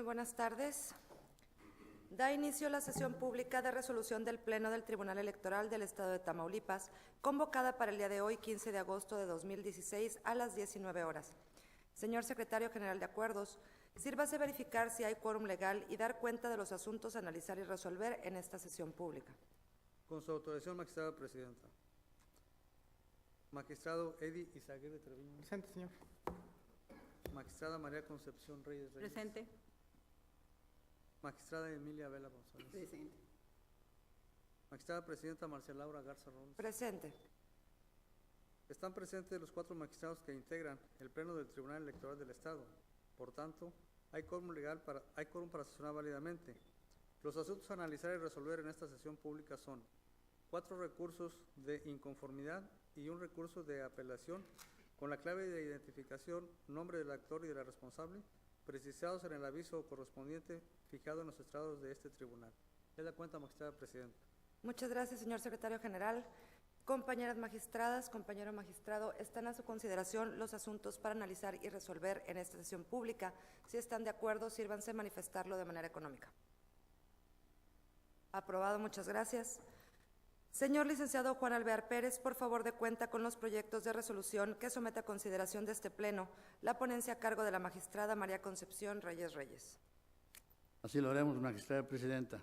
Muy buenas tardes. Da inicio la sesión pública de resolución del Pleno del Tribunal Electoral del Estado de Tamaulipas, convocada para el día de hoy, 15 de agosto de 2016, a las 19 horas. Señor Secretario General de Acuerdos, sírvase verificar si hay quórum legal y dar cuenta de los asuntos a analizar y resolver en esta sesión pública. Con su autorización, magistrada presidenta. Magistrado Eddie Izaguirre Treviño. Presente, señor. Magistrada María Concepción Reyes. Presente. Magistrada Emilia Vela González. Presente. Magistrada presidenta Marcela Laura Garza Robles. Presente. Están presentes los 4 magistrados que integran el Pleno del Tribunal Electoral del Estado. Por tanto, hay quórum para sesionar válidamente. Los asuntos a analizar y resolver en esta sesión pública son 4 recursos de inconformidad y un recurso de apelación con la clave de identificación, nombre del actor y de la responsable, precisados en el aviso correspondiente fijado en los estrados de este tribunal. Es la cuenta, magistrada presidenta. Muchas gracias, señor Secretario General. Compañeras magistradas, compañero magistrado, están a su consideración los asuntos para analizar y resolver en esta sesión pública. Si están de acuerdo, sírvanse manifestarlo de manera económica. Aprobado, muchas gracias. Señor licenciado Juan Alvear Pérez, por favor de cuenta con los proyectos de resolución que somete a consideración de este Pleno la ponencia a cargo de la magistrada María Concepción Reyes Reyes. Así lo haremos, magistrada presidenta.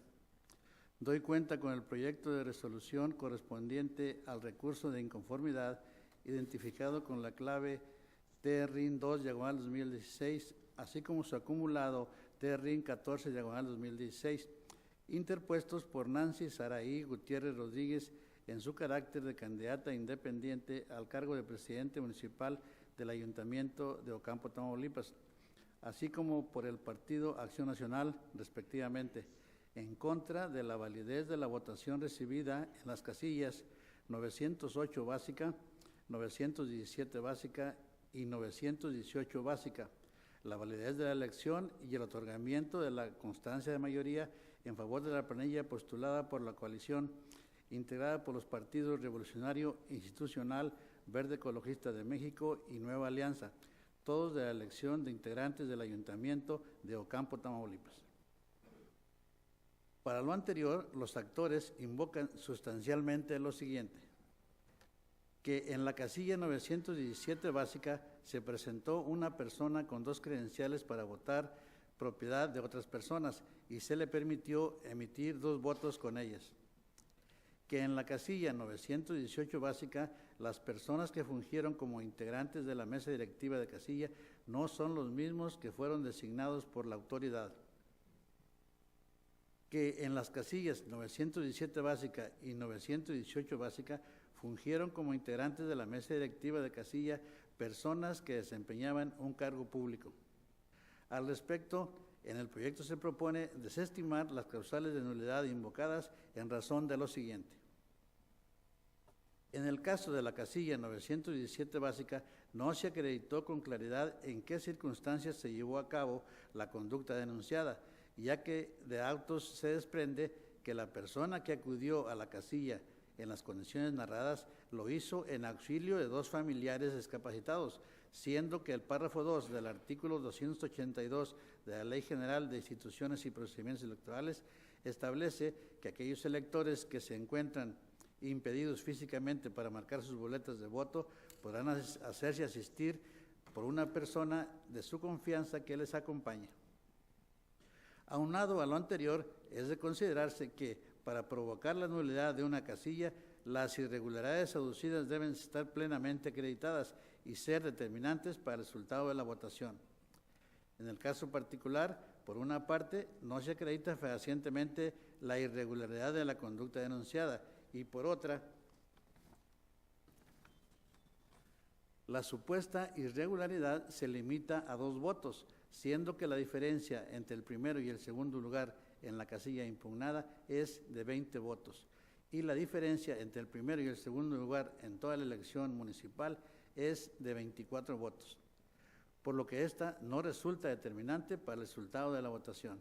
Doy cuenta con el proyecto de resolución correspondiente al recurso de inconformidad identificado con la clave TRIN 2/2016, así como su acumulado TRIN 14/2016, interpuestos por Nancy Saraí Gutiérrez Rodríguez en su carácter de candidata independiente al cargo de presidente municipal del Ayuntamiento de Ocampo, Tamaulipas, así como por el Partido Acción Nacional, respectivamente, en contra de la validez de la votación recibida en las casillas 908 básica, 917 básica y 918 básica, la validez de la elección y el otorgamiento de la constancia de mayoría en favor de la planilla postulada por la coalición integrada por los partidos Revolucionario Institucional, Verde Ecologista de México y Nueva Alianza, todos de la elección de integrantes del Ayuntamiento de Ocampo, Tamaulipas. Para lo anterior, los actores invocan sustancialmente lo siguiente: que en la casilla 917 básica se presentó una persona con 2 credenciales para votar propiedad de otras personas y se le permitió emitir 2 votos con ellas. Que en la casilla 918 básica, las personas que fungieron como integrantes de la mesa directiva de casilla no son los mismos que fueron designados por la autoridad. Que en las casillas 917 básica y 918 básica fungieron como integrantes de la mesa directiva de casilla personas que desempeñaban un cargo público. Al respecto, en el proyecto se propone desestimar las causales de nulidad invocadas en razón de lo siguiente. En el caso de la casilla 917 básica, no se acreditó con claridad en qué circunstancias se llevó a cabo la conducta denunciada, ya que de autos se desprende que la persona que acudió a la casilla en las condiciones narradas lo hizo en auxilio de 2 familiares discapacitados, siendo que el párrafo 2 del artículo 282 de la Ley General de Instituciones y Procedimientos Electorales establece que aquellos electores que se encuentran impedidos físicamente para marcar sus boletas de voto podrán hacerse asistir por una persona de su confianza que les acompañe. Aunado a lo anterior, es de considerarse que para provocar la nulidad de una casilla, las irregularidades aducidas deben estar plenamente acreditadas y ser determinantes para el resultado de la votación. En el caso particular, por una parte, no se acredita fehacientemente la irregularidad de la conducta denunciada y por otra, la supuesta irregularidad se limita a 2 votos, siendo que la diferencia entre el primero y el segundo lugar en la casilla impugnada es de 20 votos y la diferencia entre el primero y el segundo lugar en toda la elección municipal es de 24 votos, por lo que esta no resulta determinante para el resultado de la votación.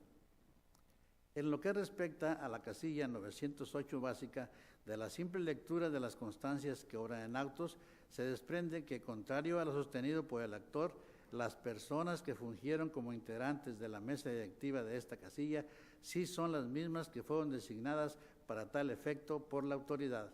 En lo que respecta a la casilla 908 básica, de la simple lectura de las constancias que obran en autos, se desprende que, contrario a lo sostenido por el actor, las personas que fungieron como integrantes de la mesa directiva de esta casilla sí son las mismas que fueron designadas para tal efecto por la autoridad.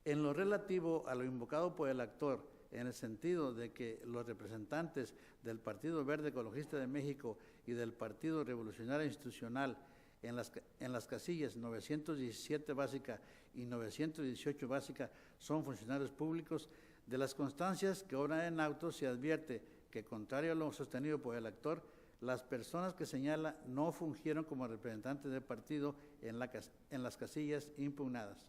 En lo relativo a lo invocado por el actor, en el sentido de que los representantes del Partido Verde Ecologista de México y del Partido Revolucionario Institucional en las casillas 917 básica y 918 básica son funcionarios públicos, de las constancias que obran en auto se advierte que, contrario a lo sostenido por el actor, las personas que señala no fungieron como representantes del partido en las casillas impugnadas.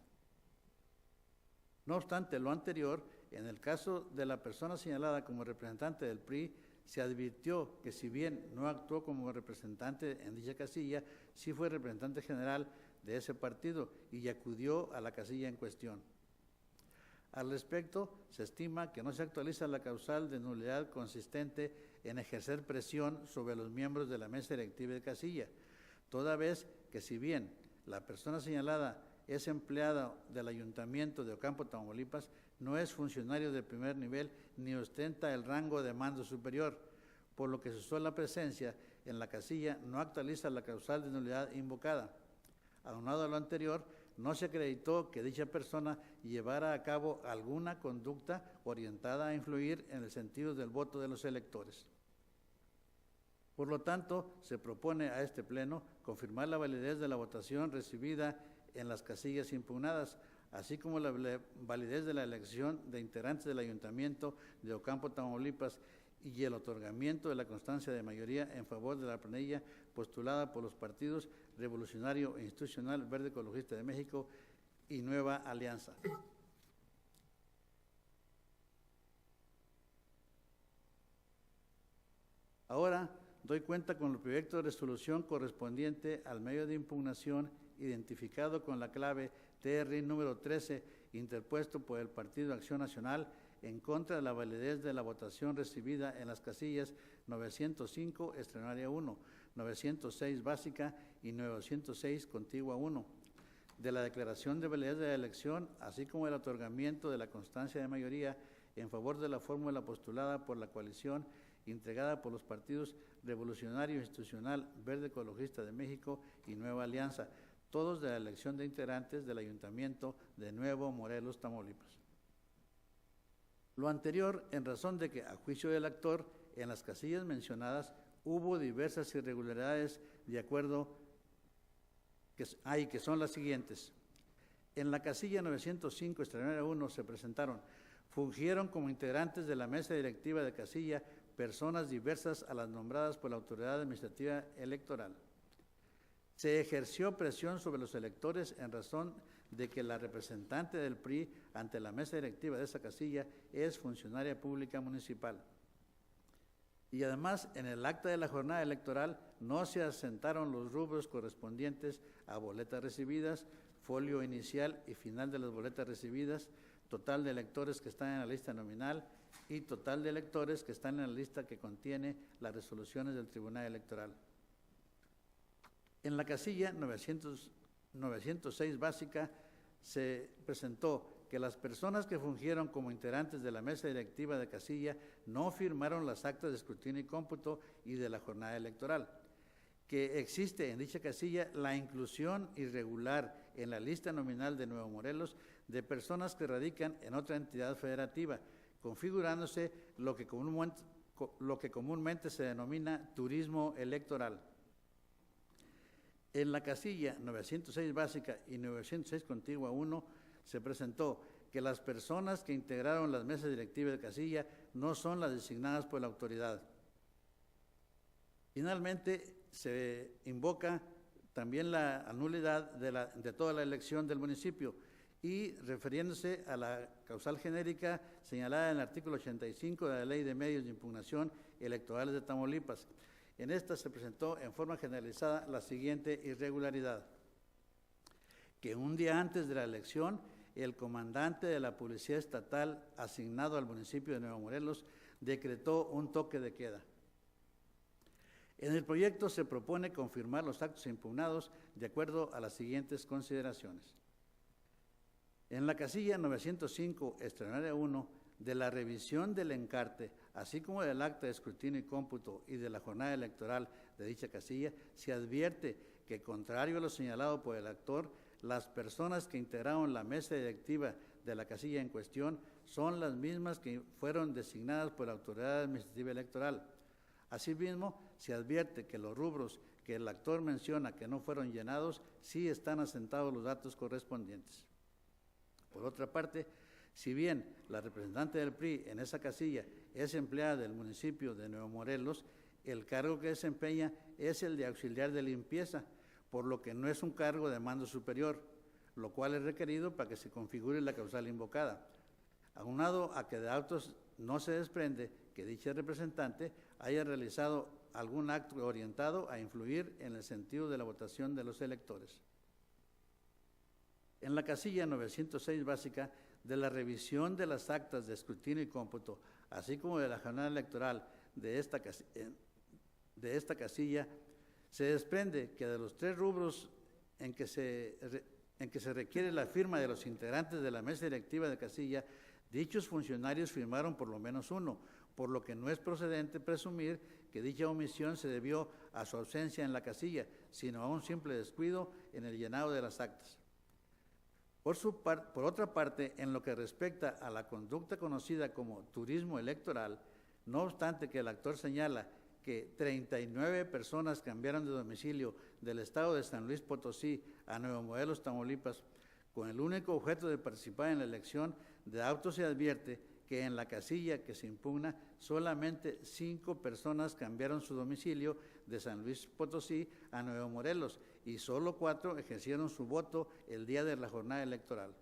No obstante lo anterior, en el caso de la persona señalada como representante del PRI, se advirtió que si bien no actuó como representante en dicha casilla, sí fue representante general de ese partido y acudió a la casilla en cuestión. Al respecto, se estima que no se actualiza la causal de nulidad consistente en ejercer presión sobre los miembros de la mesa directiva de casilla, toda vez que si bien la persona señalada es empleada del Ayuntamiento de Ocampo, Tamaulipas, no es funcionario de primer nivel ni ostenta el rango de mando superior, por lo que su sola presencia en la casilla no actualiza la causal de nulidad invocada. Aunado a lo anterior, no se acreditó que dicha persona llevara a cabo alguna conducta orientada a influir en el sentido del voto de los electores. Por lo tanto, se propone a este Pleno confirmar la validez de la votación recibida en las casillas impugnadas, así como la validez de la elección de integrantes del Ayuntamiento de Ocampo, Tamaulipas, y el otorgamiento de la constancia de mayoría en favor de la planilla postulada por los partidos Revolucionario e Institucional Verde Ecologista de México y Nueva Alianza. Ahora doy cuenta con el proyecto de resolución correspondiente al medio de impugnación identificado con la clave TR número 13, interpuesto por el Partido Acción Nacional en contra de la validez de la votación recibida en las casillas 905, extraordinaria 1, 906, básica y 906, contigua 1, de la declaración de validez de la elección, así como el otorgamiento de la constancia de mayoría en favor de la fórmula postulada por la coalición integrada por los partidos Revolucionario Institucional Verde Ecologista de México y Nueva Alianza, todos de la elección de integrantes del Ayuntamiento de Nuevo Morelos, Tamaulipas. Lo anterior en razón de que, a juicio del actor, en las casillas mencionadas hubo diversas irregularidades de acuerdo que son las siguientes. En la casilla 905, extraordinaria 1, se presentaron, fungieron como integrantes de la mesa directiva de casilla personas diversas a las nombradas por la Autoridad Administrativa Electoral. Se ejerció presión sobre los electores en razón de que la representante del PRI ante la mesa directiva de esa casilla es funcionaria pública municipal. Y además, en el acta de la jornada electoral no se asentaron los rubros correspondientes a boletas recibidas, folio inicial y final de las boletas recibidas, total de electores que están en la lista nominal y total de electores que están en la lista que contiene las resoluciones del Tribunal Electoral. En la casilla 906 básica se presentó que las personas que fungieron como integrantes de la mesa directiva de casilla no firmaron las actas de escrutinio y cómputo y de la jornada electoral, que existe en dicha casilla la inclusión irregular en la lista nominal de Nuevo Morelos de personas que radican en otra entidad federativa, configurándose lo que comúnmente se denomina turismo electoral. En la casilla 906 básica y 906 contigua 1 se presentó que las personas que integraron las mesas directivas de casilla no son las designadas por la autoridad. Finalmente, se invoca también la nulidad de toda la elección del municipio y refiriéndose a la causal genérica señalada en el artículo 85 de la Ley de Medios de Impugnación Electorales de Tamaulipas. En esta se presentó en forma generalizada la siguiente irregularidad: que un día antes de la elección, el comandante de la Policía Estatal asignado al municipio de Nuevo Morelos decretó un toque de queda. En el proyecto se propone confirmar los actos impugnados de acuerdo a las siguientes consideraciones. En la casilla 905, extraordinaria 1, de la revisión del encarte, así como del acta de escrutinio y cómputo y de la jornada electoral de dicha casilla, se advierte que, contrario a lo señalado por el actor, las personas que integraron la mesa directiva de la casilla en cuestión son las mismas que fueron designadas por la autoridad administrativa electoral. Asimismo, se advierte que los rubros que el actor menciona que no fueron llenados, sí están asentados los datos correspondientes. Por otra parte, si bien la representante del PRI en esa casilla es empleada del municipio de Nuevo Morelos, el cargo que desempeña es el de auxiliar de limpieza, por lo que no es un cargo de mando superior, lo cual es requerido para que se configure la causal invocada. Aunado a que de autos no se desprende que dicha representante haya realizado algún acto orientado a influir en el sentido de la votación de los electores. En la casilla 906 básica de la revisión de las actas de escrutinio y cómputo, así como de la jornada electoral de esta casilla, se desprende que de los 3 rubros en que se requiere la firma de los integrantes de la mesa directiva de casilla, dichos funcionarios firmaron por lo menos uno, por lo que no es procedente presumir que dicha omisión se debió a su ausencia en la casilla, sino a un simple descuido en el llenado de las actas. Por otra parte, en lo que respecta a la conducta conocida como turismo electoral, no obstante que el actor señala que 39 personas cambiaron de domicilio del estado de San Luis Potosí a Nuevo Morelos, Tamaulipas, con el único objeto de participar en la elección, de auto se advierte que en la casilla que se impugna solamente 5 personas cambiaron su domicilio de San Luis Potosí a Nuevo Morelos y solo 4 ejercieron su voto el día de la jornada electoral.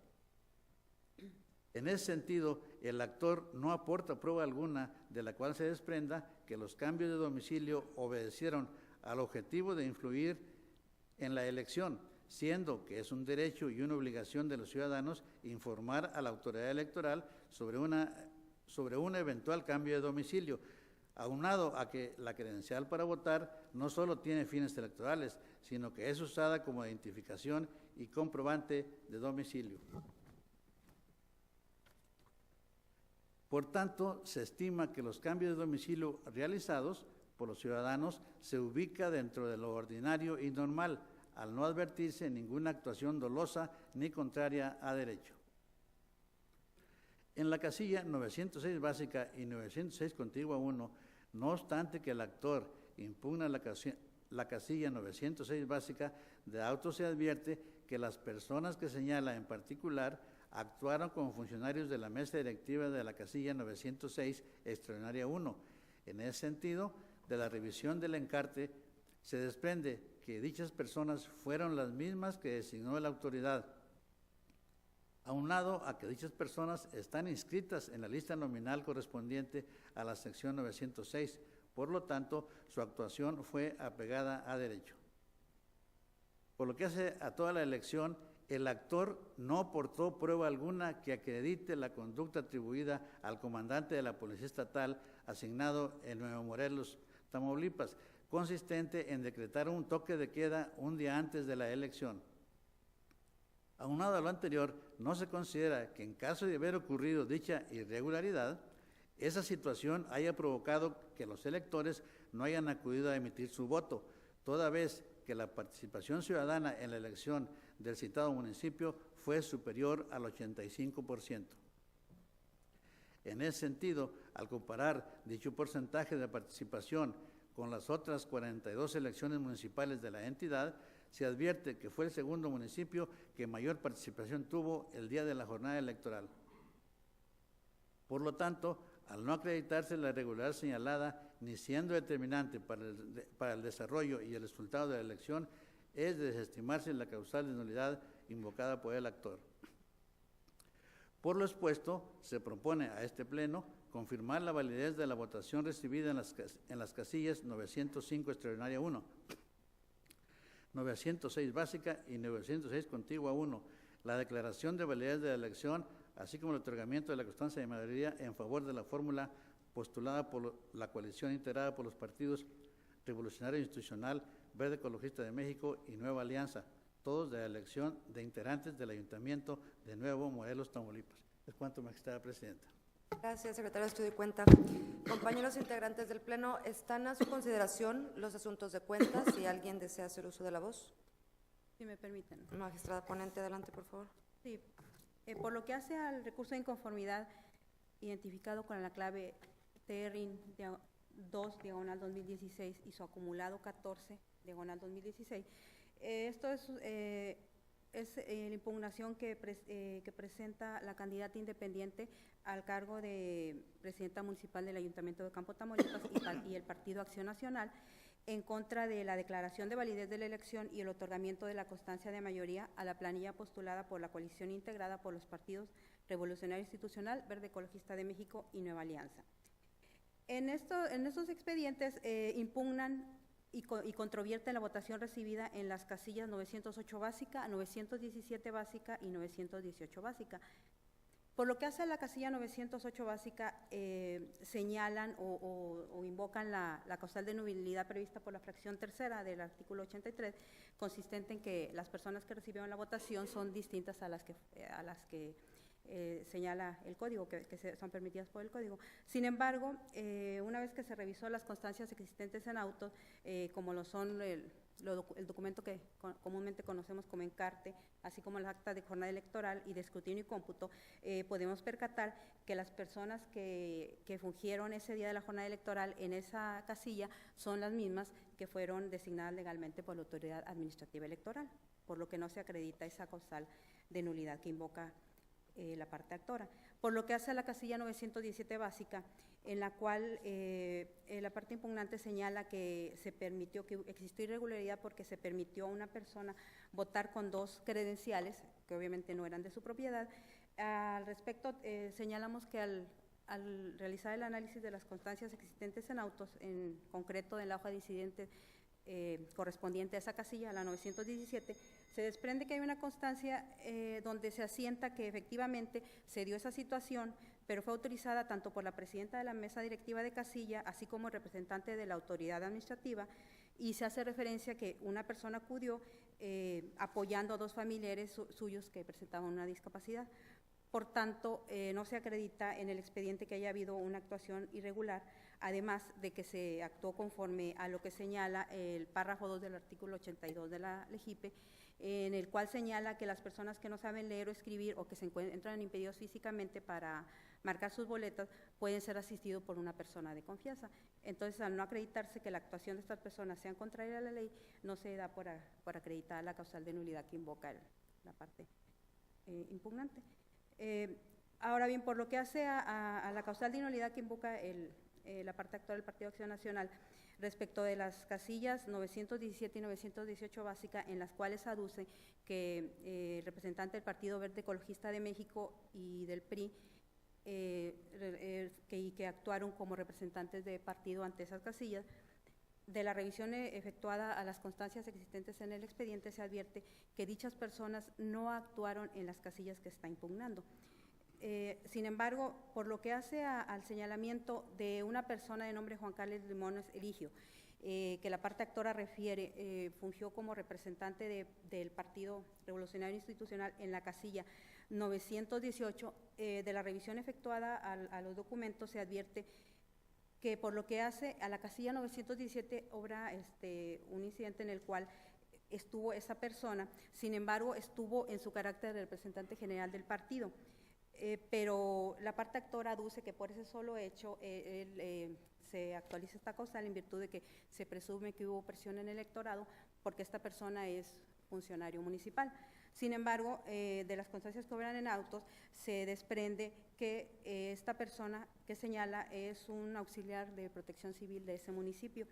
En ese sentido, el actor no aporta prueba alguna de la cual se desprenda que los cambios de domicilio obedecieron al objetivo de influir en la elección, siendo que es un derecho y una obligación de los ciudadanos informar a la autoridad electoral sobre un eventual cambio de domicilio, aunado a que la credencial para votar no solo tiene fines electorales, sino que es usada como identificación y comprobante de domicilio. Por tanto, se estima que los cambios de domicilio realizados por los ciudadanos se ubica dentro de lo ordinario y normal, al no advertirse ninguna actuación dolosa ni contraria a derecho. En la casilla 906 básica y 906 contigua 1, no obstante que el actor impugna la casilla 906 básica, de auto se advierte que las personas que señala en particular actuaron como funcionarios de la mesa directiva de la casilla 906 extraordinaria 1. En ese sentido, de la revisión del encarte, se desprende que dichas personas fueron las mismas que designó la autoridad, aunado a que dichas personas están inscritas en la lista nominal correspondiente a la sección 906, por lo tanto, su actuación fue apegada a derecho. Por lo que hace a toda la elección, el actor no aportó prueba alguna que acredite la conducta atribuida al comandante de la Policía Estatal asignado en Nuevo Morelos, Tamaulipas, consistente en decretar un toque de queda un día antes de la elección. Aunado a lo anterior, no se considera que en caso de haber ocurrido dicha irregularidad, esa situación haya provocado que los electores no hayan acudido a emitir su voto, toda vez que la participación ciudadana en la elección del citado municipio fue superior al 85%. En ese sentido, al comparar dicho porcentaje de participación con las otras 42 elecciones municipales de la entidad, se advierte que fue el segundo municipio que mayor participación tuvo el día de la jornada electoral. Por lo tanto, al no acreditarse la irregularidad señalada, ni siendo determinante para el desarrollo y el resultado de la elección, es de desestimarse la causal de nulidad invocada por el actor. Por lo expuesto, se propone a este Pleno confirmar la validez de la votación recibida en las casillas 905 extraordinaria 1, 906 básica y 906 contigua 1, la declaración de validez de la elección, así como el otorgamiento de la constancia de mayoría en favor de la fórmula postulada por la coalición integrada por los partidos Revolucionario Institucional, Verde Ecologista de México y Nueva Alianza, todos de la elección de integrantes del Ayuntamiento de Nuevo Morelos, Tamaulipas. Es cuanto, magistrada presidenta. Gracias, secretario de Estudio y Cuenta. Compañeros integrantes del Pleno, ¿están a su consideración los asuntos de cuentas? Si alguien desea hacer uso de la voz. Si me permiten. Magistrada ponente, adelante, por favor. Sí. Por lo que hace al recurso de inconformidad identificado con la clave TRIN 2, diagonal 2016, y su acumulado 14, diagonal 2016, esto es la impugnación que presenta la candidata independiente al cargo de presidenta municipal del Ayuntamiento de Campo Tamaulipas y el Partido Acción Nacional, en contra de la declaración de validez de la elección y el otorgamiento de la constancia de mayoría a la planilla postulada por la coalición integrada por los partidos Revolucionario Institucional, Verde Ecologista de México y Nueva Alianza. En estos expedientes impugnan y controvierten la votación recibida en las casillas 908 básica, 917 básica y 918 básica. Por lo que hace a la casilla 908 básica, señalan o invocan la causal de nulidad prevista por la fracción tercera del artículo 83, consistente en que las personas que recibieron la votación son distintas a las que señala el código, que son permitidas por el código. Sin embargo, una vez que se revisó las constancias existentes en autos, como lo son el documento que comúnmente conocemos como encarte, así como el acta de jornada electoral y de escrutinio y cómputo, podemos percatar que las personas que fungieron ese día de la jornada electoral en esa casilla son las mismas que fueron designadas legalmente por la autoridad administrativa electoral, por lo que no se acredita esa causal de nulidad que invoca la parte actora. Por lo que hace a la casilla 917 básica, en la cual la parte impugnante señala que se permitió, que existió irregularidad porque se permitió a una persona votar con dos credenciales, que obviamente no eran de su propiedad. Al respecto, señalamos que al realizar el análisis de las constancias existentes en autos, en concreto en la hoja de incidente correspondiente a esa casilla, a la 917, se desprende que hay una constancia donde se asienta que efectivamente se dio esa situación, pero fue autorizada tanto por la presidenta de la mesa directiva de casilla, así como el representante de la autoridad administrativa, y se hace referencia que una persona acudió apoyando a dos familiares suyos que presentaban una discapacidad. Por tanto, no se acredita en el expediente que haya habido una actuación irregular, además de que se actuó conforme a lo que señala el párrafo 2 del artículo 82 de la LEGIPE, en el cual señala que las personas que no saben leer o escribir o que se encuentran impedidos físicamente para marcar sus boletas pueden ser asistidos por una persona de confianza. Entonces, al no acreditarse que la actuación de estas personas sea contraria a la ley, no se da por acreditar la causal de nulidad que invoca la parte impugnante. Ahora bien, por lo que hace a la causal de nulidad que invoca la parte actual del Partido Acción Nacional, respecto de las casillas 917 y 918 básica, en las cuales aduce que el representante del Partido Verde Ecologista de México y del PRI que actuaron como representantes de partido ante esas casillas, de la revisión efectuada a las constancias existentes en el expediente se advierte que dichas personas no actuaron en las casillas que está impugnando. Sin embargo, por lo que hace al señalamiento de una persona de nombre Juan Carlos Limones Eligio, que la parte actora refiere, fungió como representante del Partido Revolucionario Institucional en la casilla 918, de la revisión efectuada a los documentos se advierte que por lo que hace a la casilla 917 obra un incidente en el cual estuvo esa persona, sin embargo estuvo en su carácter de representante general del partido. Pero la parte actora aduce que por ese solo hecho se actualiza esta causal en virtud de que se presume que hubo presión en el electorado porque esta persona es funcionario municipal. Sin embargo, de las constancias que obran en autos se desprende que esta persona que señala es un auxiliar de protección civil de ese municipio,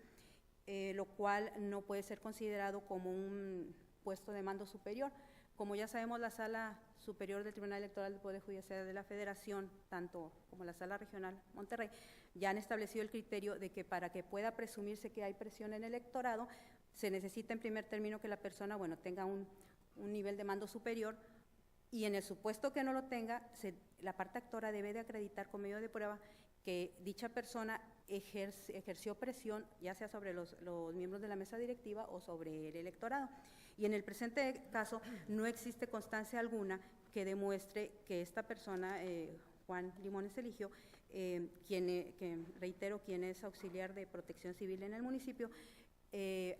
lo cual no puede ser considerado como un puesto de mando superior. Como ya sabemos, la Sala Superior del Tribunal Electoral del Poder Judicial de la Federación, tanto como la Sala Regional Monterrey, ya han establecido el criterio de que para que pueda presumirse que hay presión en el electorado, se necesita en primer término que la persona, tenga un nivel de mando superior, y en el supuesto que no lo tenga, la parte actora debe de acreditar con medio de prueba que dicha persona ejerció presión, ya sea sobre los miembros de la mesa directiva o sobre el electorado. Y en el presente caso no existe constancia alguna que demuestre que esta persona, Juan Limones Eligio, que reitero, quien es auxiliar de protección civil en el municipio,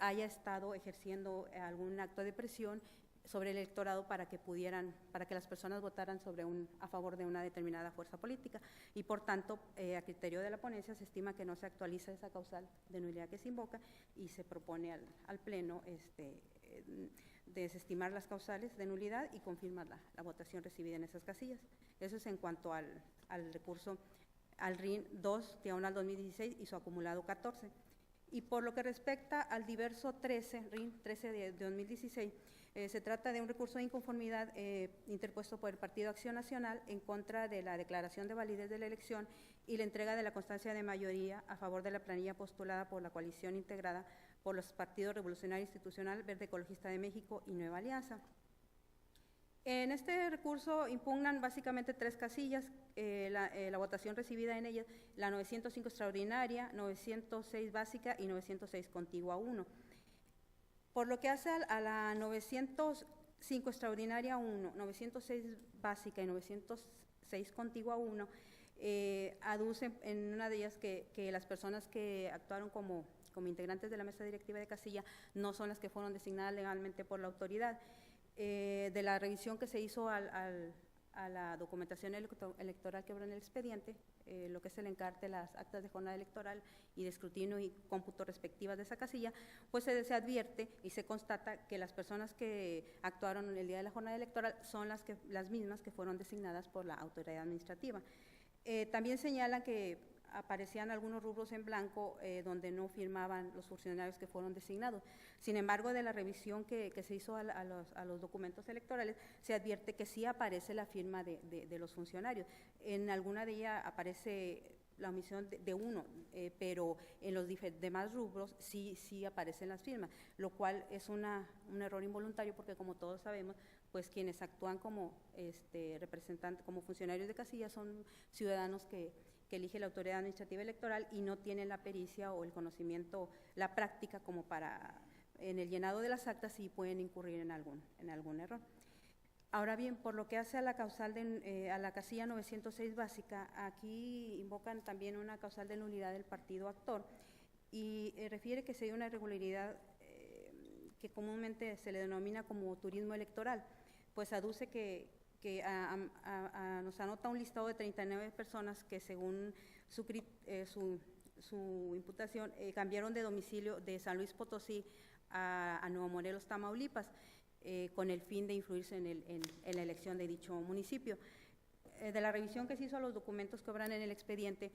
haya estado ejerciendo algún acto de presión sobre el electorado para que las personas votaran a favor de una determinada fuerza política, y por tanto, a criterio de la ponencia, se estima que no se actualiza esa causal de nulidad que se invoca, y se propone al Pleno desestimar las causales de nulidad y confirmar la votación recibida en esas casillas. Eso es en cuanto al recurso al RIN 2/2016 y su acumulado 14. Y por lo que respecta al diverso 13, RIN 13 de 2016, se trata de un recurso de inconformidad interpuesto por el Partido Acción Nacional en contra de la declaración de validez de la elección y la entrega de la constancia de mayoría a favor de la planilla postulada por la coalición integrada por los partidos Revolucionario Institucional, Verde Ecologista de México y Nueva Alianza. En este recurso impugnan básicamente 3 casillas, la votación recibida en ellas, la 905 extraordinaria, 906 básica y 906 contigua 1. Por lo que hace a la 905 extraordinaria 1, 906 básica y 906 contigua 1, aducen en una de ellas que las personas que actuaron como integrantes de la mesa directiva de casilla no son las que fueron designadas legalmente por la autoridad. De la revisión que se hizo a la documentación electoral que habrá en el expediente, lo que es el encarte, las actas de jornada electoral y de escrutinio y cómputo respectivas de esa casilla, pues se advierte y se constata que las personas que actuaron en el día de la jornada electoral son las mismas que fueron designadas por la autoridad administrativa. También señalan que aparecían algunos rubros en blanco donde no firmaban los funcionarios que fueron designados. Sin embargo, de la revisión que se hizo a los documentos electorales, se advierte que sí aparece la firma de los funcionarios. En alguna de ellas aparece la omisión de uno, pero en los demás rubros sí aparecen las firmas, lo cual es un error involuntario, porque como todos sabemos, pues quienes actúan como representantes, como funcionarios de casilla, son ciudadanos que elige la autoridad administrativa electoral y no tienen la pericia o el conocimiento, la práctica como para, en el llenado de las actas, sí pueden incurrir en algún error. Ahora bien, por lo que hace a la causal a la casilla 906 básica, aquí invocan también una causal de nulidad del partido actor y refiere que se dio una irregularidad que comúnmente se le denomina como turismo electoral, pues aduce que nos anota un listado de 39 personas que según su imputación cambiaron de domicilio de San Luis Potosí a Nuevo Morelos, Tamaulipas, con el fin de influirse en la elección de dicho municipio. De la revisión que se hizo a los documentos que obran en el expediente,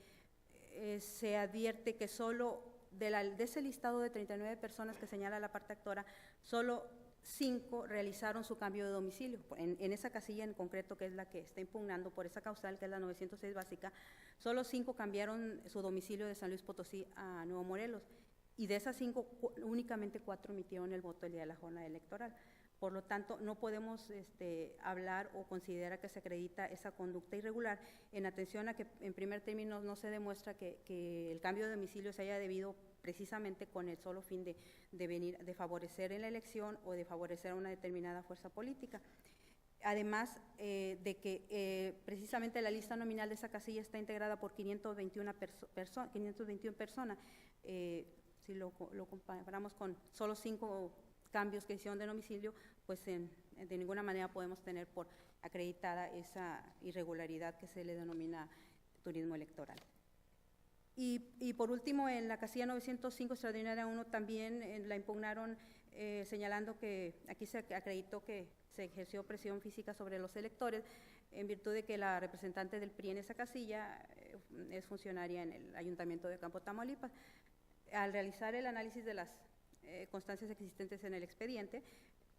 se advierte que solo de ese listado de 39 personas que señala la parte actora, solo 5 realizaron su cambio de domicilio. En esa casilla en concreto, que es la que está impugnando por esa causal, que es la 906 básica, solo 5 cambiaron su domicilio de San Luis Potosí a Nuevo Morelos, y de esas 5, únicamente 4 emitieron el voto el día de la jornada electoral. Por lo tanto, no podemos hablar o considerar que se acredita esa conducta irregular, en atención a que, en primer término, no se demuestra que el cambio de domicilio se haya debido precisamente con el solo fin de favorecer en la elección o de favorecer a una determinada fuerza política. Además de que precisamente la lista nominal de esa casilla está integrada por 521 personas. Si lo comparamos con solo 5 cambios que hicieron de domicilio, pues de ninguna manera podemos tener por acreditada esa irregularidad que se le denomina turismo electoral. Y por último, en la casilla 905 extraordinaria 1 también la impugnaron señalando que aquí se acreditó que se ejerció presión física sobre los electores en virtud de que la representante del PRI en esa casilla es funcionaria en el Ayuntamiento de Campo Tamaulipas. Al realizar el análisis de las constancias existentes en el expediente,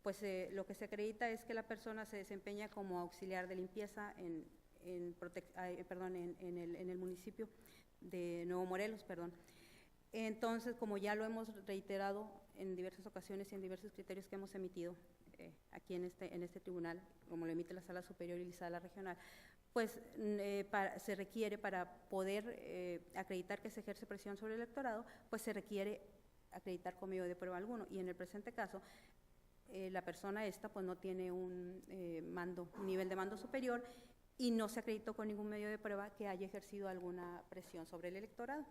pues lo que se acredita es que la persona se desempeña como auxiliar de limpieza en el municipio de Nuevo Morelos, Entonces, como ya lo hemos reiterado en diversas ocasiones y en diversos criterios que hemos emitido aquí en este tribunal, como lo emite la Sala Superior y la Sala Regional, pues se requiere, para poder acreditar que se ejerce presión sobre el electorado, pues se requiere acreditar con medio de prueba alguno, y en el presente caso la persona pues no tiene un nivel de mando superior, y no se acreditó con ningún medio de prueba que haya ejercido alguna presión sobre el electorado.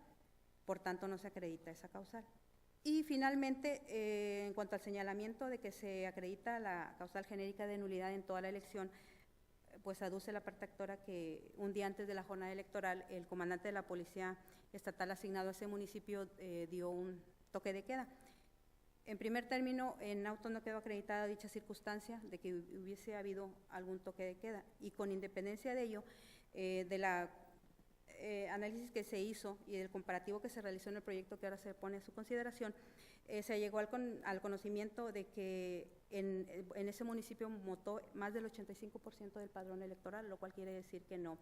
Por tanto, no se acredita esa causal. Y finalmente, en cuanto al señalamiento de que se acredita la causal genérica de nulidad en toda la elección, pues aduce la parte actora que un día antes de la jornada electoral, el comandante de la Policía Estatal asignado a ese municipio dio un toque de queda. En primer término, en auto no quedó acreditada dicha circunstancia de que hubiese habido algún toque de queda, y con independencia de ello, de la análisis que se hizo y del comparativo que se realizó en el proyecto que ahora se pone a su consideración, se llegó al conocimiento de que en ese municipio votó más del 85% del padrón electoral, lo cual quiere decir que no,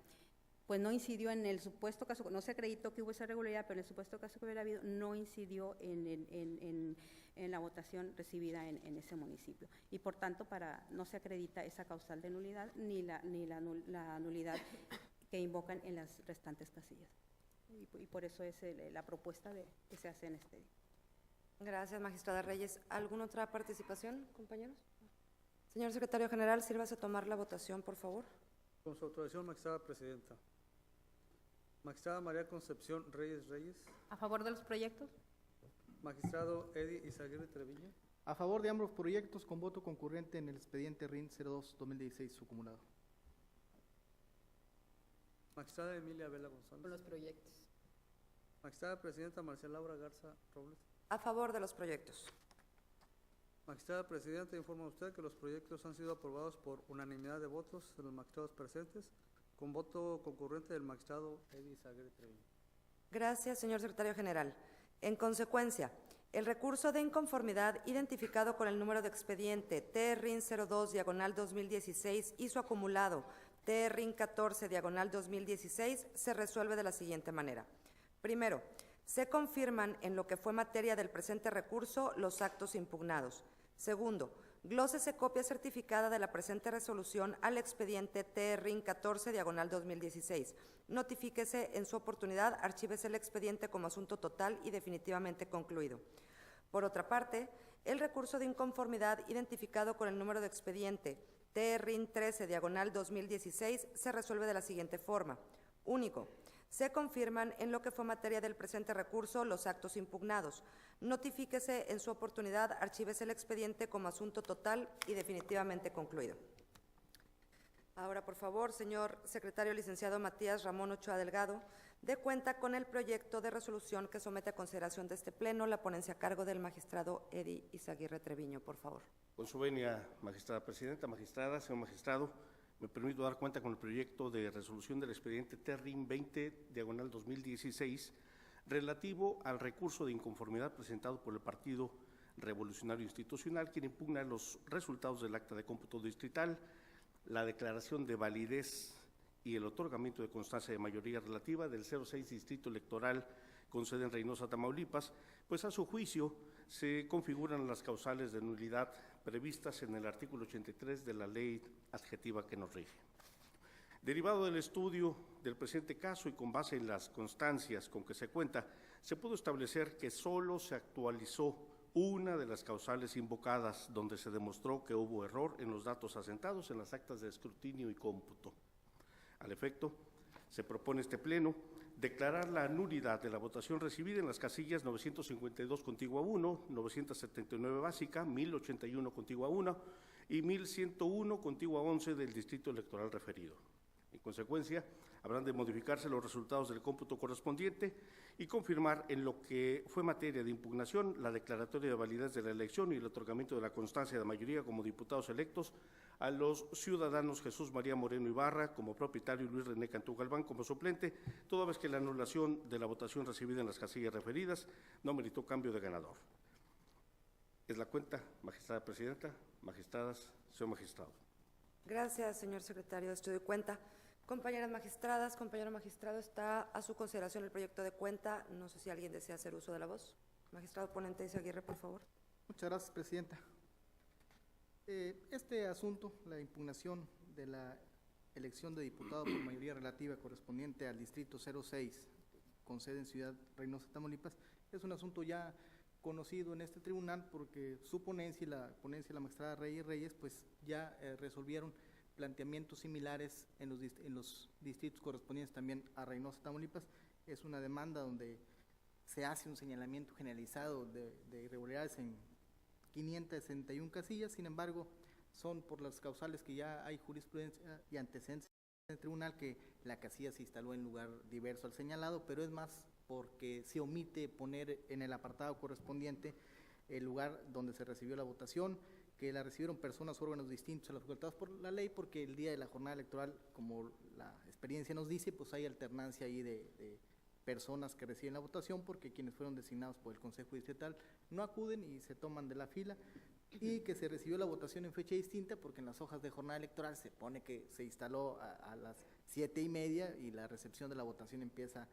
pues no incidió en el supuesto caso, no se acreditó que hubo esa irregularidad, pero en el supuesto caso que hubiera habido, no incidió en la votación recibida en ese municipio. Y por tanto, no se acredita esa causal de nulidad ni la nulidad que invocan en las restantes casillas. Y por eso es la propuesta que se hace en este día. Gracias, magistrada Reyes. ¿Alguna otra participación, compañeros? Señor secretario general, sírvase a tomar la votación, por favor. Con su autorización, magistrada presidenta. Magistrada María Concepción Reyes Reyes. ¿A favor de los proyectos? Magistrado Eddie Izaguirre Treviño. A favor de ambos proyectos, con voto concurrente en el expediente RIN 02-2016 su acumulado. Magistrada Emilia Vela González. Con los proyectos. Magistrada presidenta Marcela Laura Garza Robles. A favor de los proyectos. Magistrada presidenta, informa usted que los proyectos han sido aprobados por unanimidad de votos de los magistrados presentes, con voto concurrente del magistrado Eddie Izaguirre Treviño. Gracias, señor secretario general. En consecuencia, el recurso de inconformidad identificado con el número de expediente TRIN 02/2016 y su acumulado TRIN 14/2016 se resuelve de la siguiente manera. Primero, se confirman en lo que fue materia del presente recurso los actos impugnados. Segundo, glósese copia certificada de la presente resolución al expediente TRIN 14/2016. Notifíquese en su oportunidad, archívese el expediente como asunto total y definitivamente concluido. Por otra parte, el recurso de inconformidad identificado con el número de expediente TRIN 13/2016 se resuelve de la siguiente forma. Único. Se confirman en lo que fue materia del presente recurso los actos impugnados. Notifíquese en su oportunidad, archívese el expediente como asunto total y definitivamente concluido. Ahora, por favor, señor secretario licenciado Matías Ramón Ochoa Delgado, dé cuenta con el proyecto de resolución que somete a consideración de este Pleno, la ponencia a cargo del magistrado Eddie Izaguirre Treviño, por favor. Con su venia, magistrada presidenta, magistrada, señor magistrado, me permito dar cuenta con el proyecto de resolución del expediente TRIN 20/2016 relativo al recurso de inconformidad presentado por el Partido Revolucionario Institucional, quien impugna los resultados del acta de cómputo distrital, la declaración de validez y el otorgamiento de constancia de mayoría relativa del 06 Distrito Electoral con sede en Reynosa, Tamaulipas, pues a su juicio se configuran las causales de nulidad previstas en el artículo 83 de la ley adjetiva que nos rige. Derivado del estudio del presente caso y con base en las constancias con que se cuenta, se pudo establecer que solo se actualizó una de las causales invocadas, donde se demostró que hubo error en los datos asentados en las actas de escrutinio y cómputo. Al efecto, se propone este Pleno declarar la nulidad de la votación recibida en las casillas 952 contigua 1, 979 básica, 1081 contigua 1 y 1101 contigua 11 del distrito electoral referido. En consecuencia, habrán de modificarse los resultados del cómputo correspondiente y confirmar en lo que fue materia de impugnación la declaratoria de validez de la elección y el otorgamiento de la constancia de mayoría como diputados electos a los ciudadanos Jesús María Moreno Ibarra como propietario y Luis René Cantú Galván como suplente, toda vez que la anulación de la votación recibida en las casillas referidas no meritó cambio de ganador. Es la cuenta, magistrada presidenta, magistradas, señor magistrado. Gracias, señor secretario. Estoy de cuenta. Compañeras magistradas, compañero magistrado, está a su consideración el proyecto de cuenta. No sé si alguien desea hacer uso de la voz. Magistrado ponente Izaguirre, por favor. Muchas gracias, presidenta. Este asunto, la impugnación de la elección de diputado por mayoría relativa correspondiente al distrito 06, con sede en Ciudad Reynosa, Tamaulipas, es un asunto ya conocido en este tribunal porque su ponencia y la ponencia de la magistrada Reyes, pues ya resolvieron planteamientos similares en los distritos correspondientes también a Reynosa, Tamaulipas. Es una demanda donde se hace un señalamiento generalizado de irregularidades en 561 casillas, sin embargo, son por las causales que ya hay jurisprudencia y antecedentes en el tribunal que la casilla se instaló en lugar diverso al señalado, pero es más porque se omite poner en el apartado correspondiente el lugar donde se recibió la votación, que la recibieron personas o órganos distintos a los facultados por la ley, porque el día de la jornada electoral, como la experiencia nos dice, pues hay alternancia ahí de personas que reciben la votación, porque quienes fueron designados por el Consejo Distrital no acuden y se toman de la fila, y que se recibió la votación en fecha distinta, porque en las hojas de jornada electoral se pone que se instaló a las 7:30 y la recepción de la votación empieza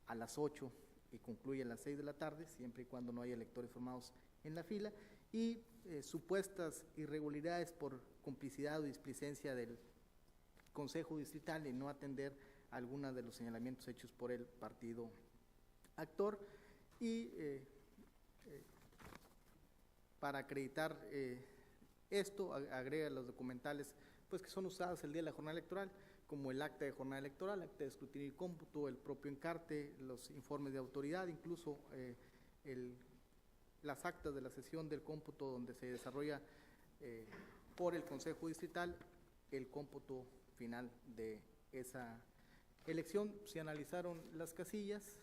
a las 8 y concluye a las 6 de la tarde, siempre y cuando no haya electores formados en la fila, y supuestas irregularidades por complicidad o displicencia del Consejo Distrital en no atender alguna de los señalamientos hechos por el partido actor, y para acreditar esto agrega los documentales pues que son usados el día de la jornada electoral, como el acta de jornada electoral, acta de escrutinio y cómputo, el propio encarte, los informes de autoridad, incluso las actas de la sesión del cómputo donde se desarrolla por el Consejo Distrital el cómputo final de esa elección. Se analizaron las casillas,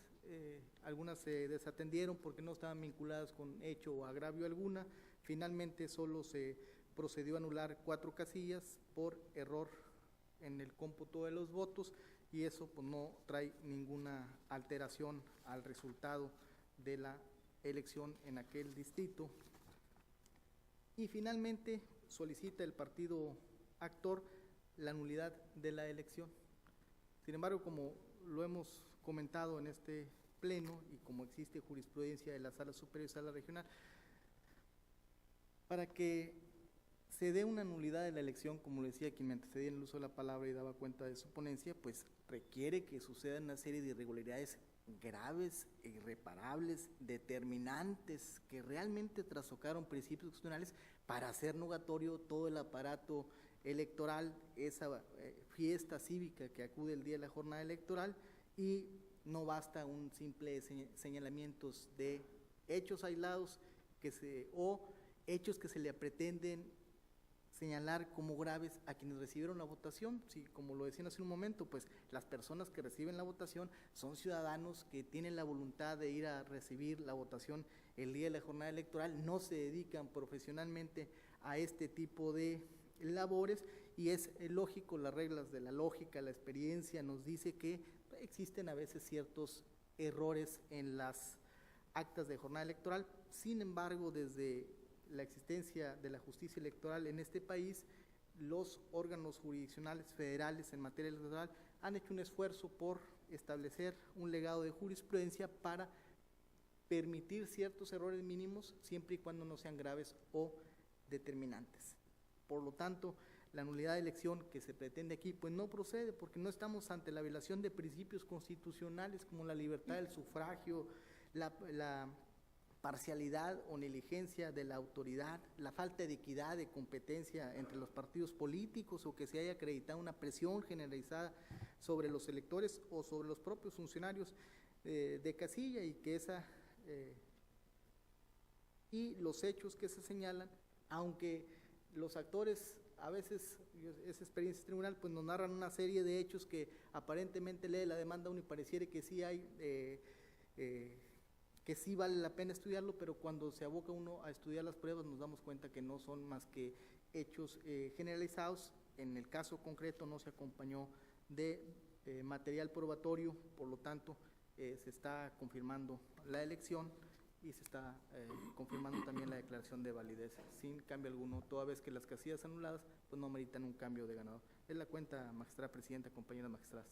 algunas se desatendieron porque no estaban vinculadas con hecho o agravio alguna. Finalmente solo se procedió a anular 4 casillas por error en el cómputo de los votos, y eso pues no trae ninguna alteración al resultado de la elección en aquel distrito. Y finalmente solicita el partido actor la nulidad de la elección. Sin embargo, como lo hemos comentado en este pleno y como existe jurisprudencia de la Sala Superior y Sala Regional, para que se dé una nulidad de la elección, como lo decía quien me antecedía en el uso de la palabra y daba cuenta de su ponencia, pues requiere que sucedan una serie de irregularidades graves, irreparables, determinantes, que realmente trastocaron principios constitucionales para hacer nugatorio todo el aparato electoral, esa fiesta cívica que acude el día de la jornada electoral, y no basta un simple señalamientos de hechos aislados o hechos que se le pretenden señalar como graves a quienes recibieron la votación. Sí, como lo decían hace un momento, pues las personas que reciben la votación son ciudadanos que tienen la voluntad de ir a recibir la votación el día de la jornada electoral, no se dedican profesionalmente a este tipo de labores, y es lógico, las reglas de la lógica, la experiencia nos dice que existen a veces ciertos errores en las actas de jornada electoral. Sin embargo, desde la existencia de la justicia electoral en este país, los órganos jurisdiccionales federales en materia electoral han hecho un esfuerzo por establecer un legado de jurisprudencia para permitir ciertos errores mínimos siempre y cuando no sean graves o determinantes. Por lo tanto, la nulidad de elección que se pretende aquí pues no procede, porque no estamos ante la violación de principios constitucionales como la libertad del sufragio, la parcialidad o negligencia de la autoridad, la falta de equidad de competencia entre los partidos políticos, o que se haya acreditado una presión generalizada sobre los electores o sobre los propios funcionarios de casilla, y que y los hechos que se señalan, aunque los actores a veces, esa experiencia tribunal, pues nos narran una serie de hechos que aparentemente lee la demanda uno y pareciera que sí hay que sí vale la pena estudiarlo, pero cuando se aboca uno a estudiar las pruebas nos damos cuenta que no son más que hechos generalizados. En el caso concreto no se acompañó de material probatorio, por lo tanto se está confirmando la elección y se está confirmando también la declaración de validez sin cambio alguno, toda vez que las casillas anuladas pues no meritan un cambio de ganador. Es la cuenta, magistrada presidenta, compañeras magistradas.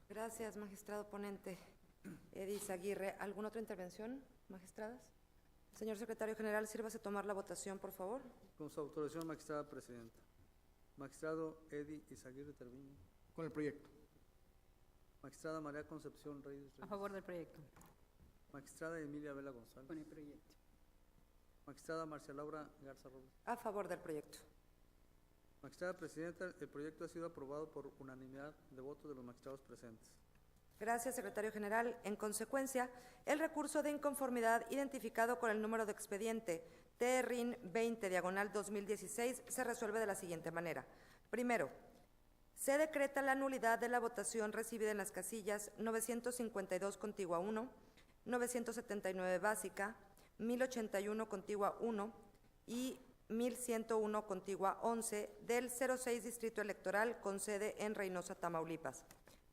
Gracias, magistrado ponente. Edith Aguirre, ¿alguna otra intervención, magistradas? Señor secretario general, sírvase tomar la votación, por favor. Con su autorización, magistrada presidenta. Magistrado Edith Izaguirre Terviño. Con el proyecto. Magistrada María Concepción Reyes. A favor del proyecto. Magistrada Emilia Vela González. Con el proyecto. Magistrada Marcia Laura Garza Robles. A favor del proyecto. Magistrada Presidenta, el proyecto ha sido aprobado por unanimidad de votos de los magistrados presentes. Gracias, secretario general. En consecuencia, el recurso de inconformidad identificado con el número de expediente TRIN 20/2016 se resuelve de la siguiente manera. Primero, se decreta la nulidad de la votación recibida en las casillas 952 contigua 1, 979 básica, 1081 contigua 1 y 1101 contigua 11 del 06 Distrito Electoral con sede en Reynosa, Tamaulipas.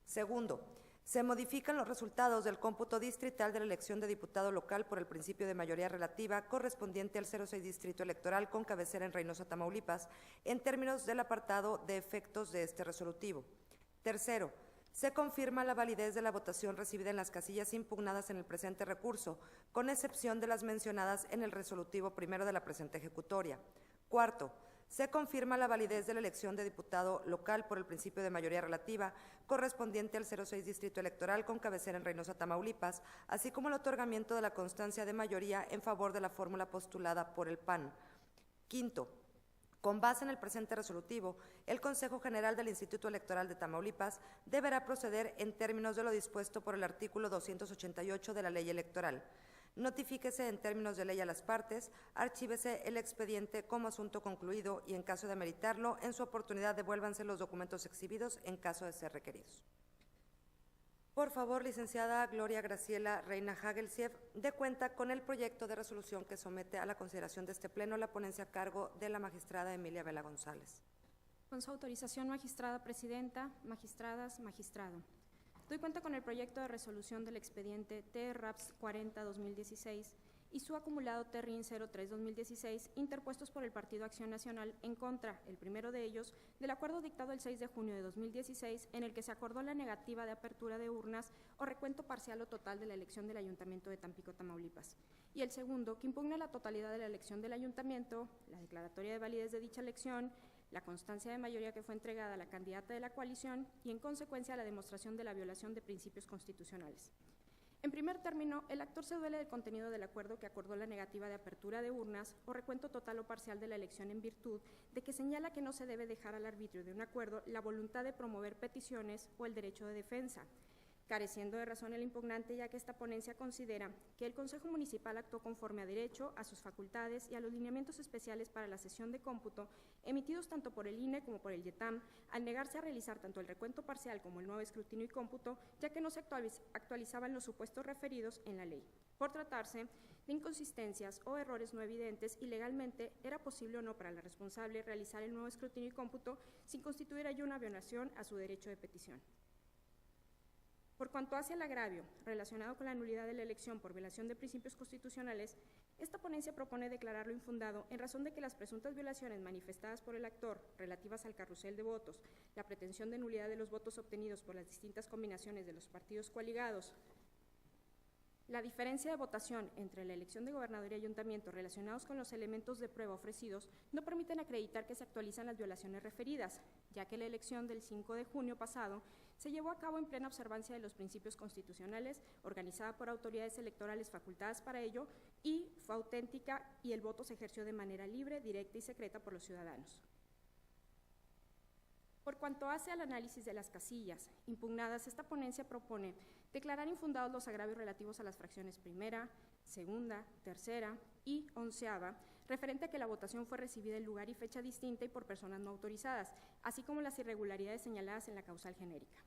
Segundo, se modifican los resultados del cómputo distrital de la elección de diputado local por el principio de mayoría relativa correspondiente al 06 Distrito Electoral con cabecera en Reynosa, Tamaulipas, en términos del apartado de efectos de este resolutivo. Tercero, se confirma la validez de la votación recibida en las casillas impugnadas en el presente recurso, con excepción de las mencionadas en el resolutivo primero de la presente ejecutoria. Cuarto, se confirma la validez de la elección de diputado local por el principio de mayoría relativa correspondiente al 06 Distrito Electoral con cabecera en Reynosa, Tamaulipas, así como el otorgamiento de la constancia de mayoría en favor de la fórmula postulada por el PAN. Quinto, con base en el presente resolutivo, el Consejo General del Instituto Electoral de Tamaulipas deberá proceder en términos de lo dispuesto por el artículo 288 de la Ley Electoral. Notifíquese en términos de ley a las partes, archívese el expediente como asunto concluido y en caso de ameritarlo, en su oportunidad devuélvanse los documentos exhibidos en caso de ser requeridos. Por favor, licenciada Gloria Graciela Reina Hagelsieff, dé cuenta con el proyecto de resolución que somete a la consideración de este Pleno la ponencia a cargo de la magistrada Emilia Vela González. Con su autorización, magistrada presidenta, magistradas, magistrado. Doy cuenta con el proyecto de resolución del expediente TRAPS 40-2016 y su acumulado TRIN 03-2016 interpuestos por el Partido Acción Nacional en contra, el primero de ellos, del acuerdo dictado el 6 de junio de 2016 en el que se acordó la negativa de apertura de urnas o recuento parcial o total de la elección del Ayuntamiento de Tampico, Tamaulipas. Y el segundo, que impugna la totalidad de la elección del Ayuntamiento, la declaratoria de validez de dicha elección, la constancia de mayoría que fue entregada a la candidata de la coalición y, en consecuencia, la demostración de la violación de principios constitucionales. En primer término, el actor se duele del contenido del acuerdo que acordó la negativa de apertura de urnas o recuento total o parcial de la elección en virtud de que señala que no se debe dejar al arbitrio de un acuerdo la voluntad de promover peticiones o el derecho de defensa, careciendo de razón el impugnante, ya que esta ponencia considera que el Consejo Municipal actuó conforme a derecho, a sus facultades y a los lineamientos especiales para la sesión de cómputo emitidos tanto por el INE como por el YETAM, al negarse a realizar tanto el recuento parcial como el nuevo escrutinio y cómputo, ya que no se actualizaban los supuestos referidos en la ley. Por tratarse de inconsistencias o errores no evidentes y legalmente era posible o no para la responsable realizar el nuevo escrutinio y cómputo sin constituir ello una violación a su derecho de petición. Por cuanto hace al agravio relacionado con la nulidad de la elección por violación de principios constitucionales, esta ponencia propone declararlo infundado en razón de que las presuntas violaciones manifestadas por el actor relativas al carrusel de votos, la pretensión de nulidad de los votos obtenidos por las distintas combinaciones de los partidos coaligados, la diferencia de votación entre la elección de gobernador y ayuntamiento relacionados con los elementos de prueba ofrecidos no permiten acreditar que se actualizan las violaciones referidas, ya que la elección del 5 de junio pasado se llevó a cabo en plena observancia de los principios constitucionales, organizada por autoridades electorales facultadas para ello, y fue auténtica y el voto se ejerció de manera libre, directa y secreta por los ciudadanos. Por cuanto hace al análisis de las casillas impugnadas, esta ponencia propone declarar infundados los agravios relativos a las fracciones primera, segunda, tercera y onceava, referente a que la votación fue recibida en lugar y fecha distinta y por personas no autorizadas, así como las irregularidades señaladas en la causal genérica.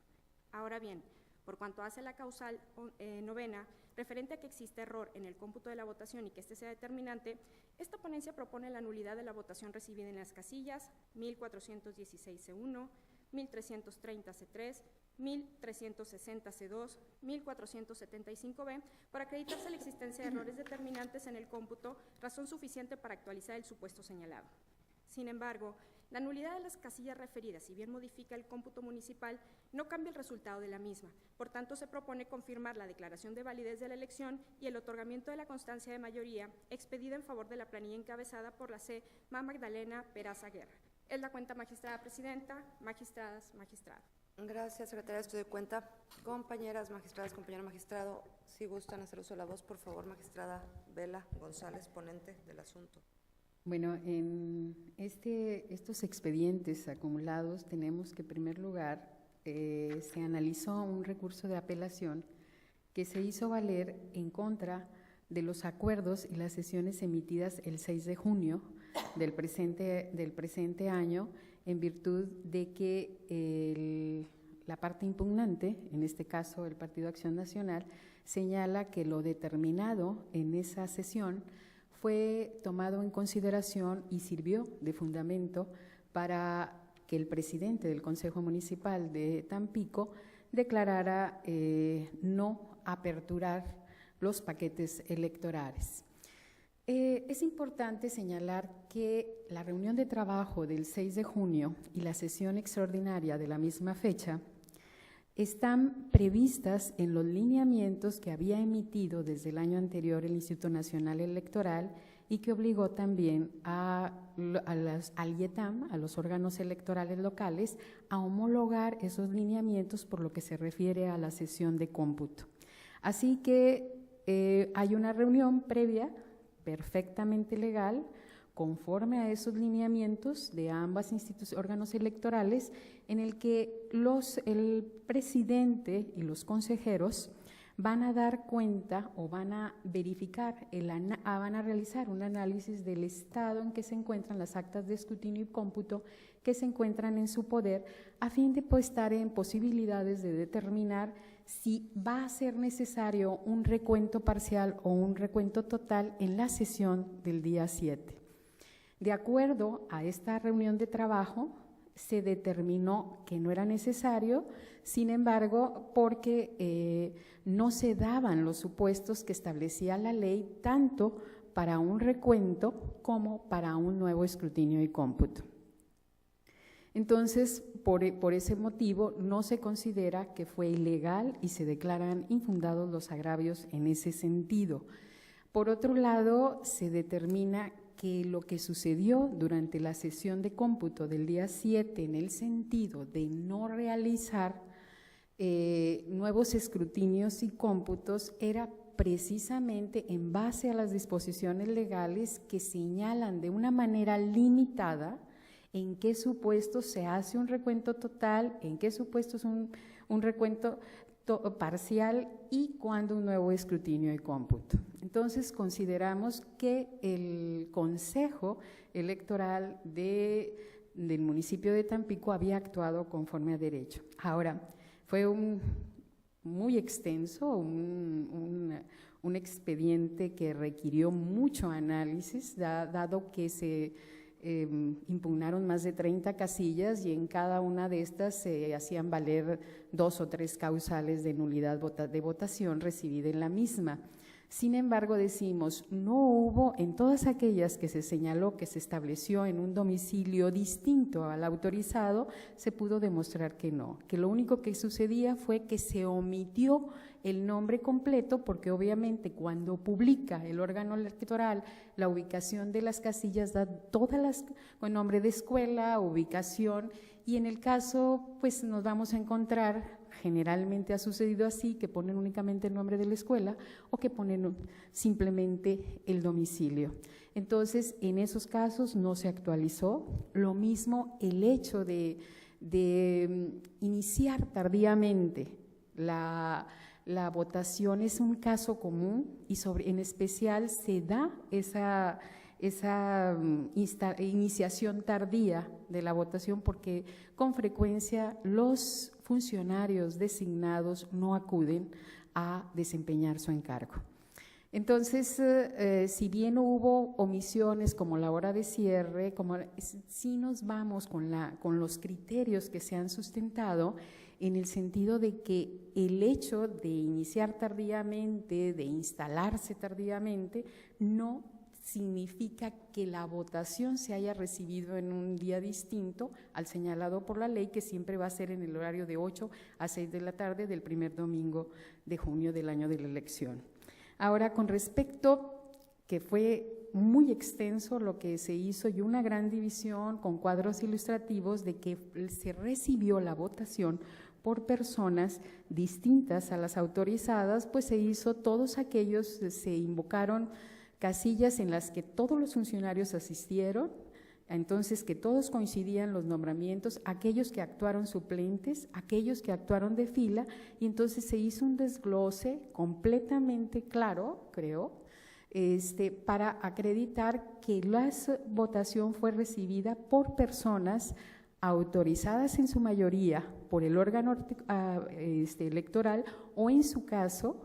Ahora bien, por cuanto hace a la causal novena, referente a que existe error en el cómputo de la votación y que este sea determinante, esta ponencia propone la nulidad de la votación recibida en las casillas 1416C1, 1330C3, 1360C2, 1475B, por acreditarse la existencia de errores determinantes en el cómputo, razón suficiente para actualizar el supuesto señalado. Sin embargo, la nulidad de las casillas referidas, si bien modifica el cómputo municipal, no cambia el resultado de la misma. Por tanto, se propone confirmar la declaración de validez de la elección y el otorgamiento de la constancia de mayoría expedida en favor de la planilla encabezada por la C. Magdalena Peraza Guerra. Es la cuenta, magistrada presidenta, magistradas, magistrado. Gracias, secretaria. Estoy de cuenta. Compañeras magistradas, compañero magistrado, si gustan hacer uso de la voz, por favor, magistrada Vela González, ponente del asunto. Bueno, en estos expedientes acumulados tenemos que, en primer lugar, se analizó un recurso de apelación que se hizo valer en contra de los acuerdos y las sesiones emitidas el 6 de junio del presente año, en virtud de que la parte impugnante, en este caso el Partido Acción Nacional, señala que lo determinado en esa sesión fue tomado en consideración y sirvió de fundamento para que el presidente del Consejo Municipal de Tampico declarara no aperturar los paquetes electorales. Es importante señalar que la reunión de trabajo del 6 de junio y la sesión extraordinaria de la misma fecha están previstas en los lineamientos que había emitido desde el año anterior el Instituto Nacional Electoral y que obligó también al IETAM, a los órganos electorales locales, a homologar esos lineamientos por lo que se refiere a la sesión de cómputo. Así que hay una reunión previa perfectamente legal, conforme a esos lineamientos de ambas órganos electorales, en el que el presidente y los consejeros van a dar cuenta o van a verificar, van a realizar un análisis del estado en que se encuentran las actas de escrutinio y cómputo que se encuentran en su poder, a fin de estar en posibilidades de determinar si va a ser necesario un recuento parcial o un recuento total en la sesión del día 7. De acuerdo a esta reunión de trabajo, se determinó que no era necesario, sin embargo, porque no se daban los supuestos que establecía la ley tanto para un recuento como para un nuevo escrutinio y cómputo. Entonces, por ese motivo, no se considera que fue ilegal y se declaran infundados los agravios en ese sentido. Por otro lado, se determina que lo que sucedió durante la sesión de cómputo del día 7 en el sentido de no realizar nuevos escrutinios y cómputos era precisamente en base a las disposiciones legales que señalan de una manera limitada en qué supuestos se hace un recuento total, en qué supuestos un recuento parcial y cuándo un nuevo escrutinio y cómputo. Entonces, consideramos que el Consejo Electoral del municipio de Tampico había actuado conforme a derecho. Ahora, fue muy extenso, un expediente que requirió mucho análisis, dado que se impugnaron más de 30 casillas y en cada una de estas se hacían valer 2 o 3 causales de nulidad de votación recibida en la misma. Sin embargo, decimos, no hubo en todas aquellas que se señaló que se estableció en un domicilio distinto al autorizado, se pudo demostrar que no, que lo único que sucedía fue que se omitió el nombre completo, porque obviamente cuando publica el órgano electoral la ubicación de las casillas da todas con nombre de escuela, ubicación, y en el caso pues nos vamos a encontrar, generalmente ha sucedido así, que ponen únicamente el nombre de la escuela o que ponen simplemente el domicilio. Entonces, en esos casos no se actualizó. Lo mismo el hecho de iniciar tardíamente la votación es un caso común y en especial se da esa iniciación tardía de la votación porque con frecuencia los funcionarios designados no acuden a desempeñar su encargo. Entonces, si bien hubo omisiones como la hora de cierre, sí nos vamos con los criterios que se han sustentado en el sentido de que el hecho de iniciar tardíamente, de instalarse tardíamente, no significa que la votación se haya recibido en un día distinto al señalado por la ley, que siempre va a ser en el horario de 8 a 6 de la tarde del primer domingo de junio del año de la elección. Ahora, con respecto, que fue muy extenso lo que se hizo y una gran división con cuadros ilustrativos de que se recibió la votación por personas distintas a las autorizadas, pues se hizo todos aquellos, se invocaron casillas en las que todos los funcionarios asistieron, entonces que todos coincidían los nombramientos, aquellos que actuaron suplentes, aquellos que actuaron de fila, y entonces se hizo un desglose completamente claro, creo, para acreditar que la votación fue recibida por personas autorizadas en su mayoría por el órgano electoral o en su caso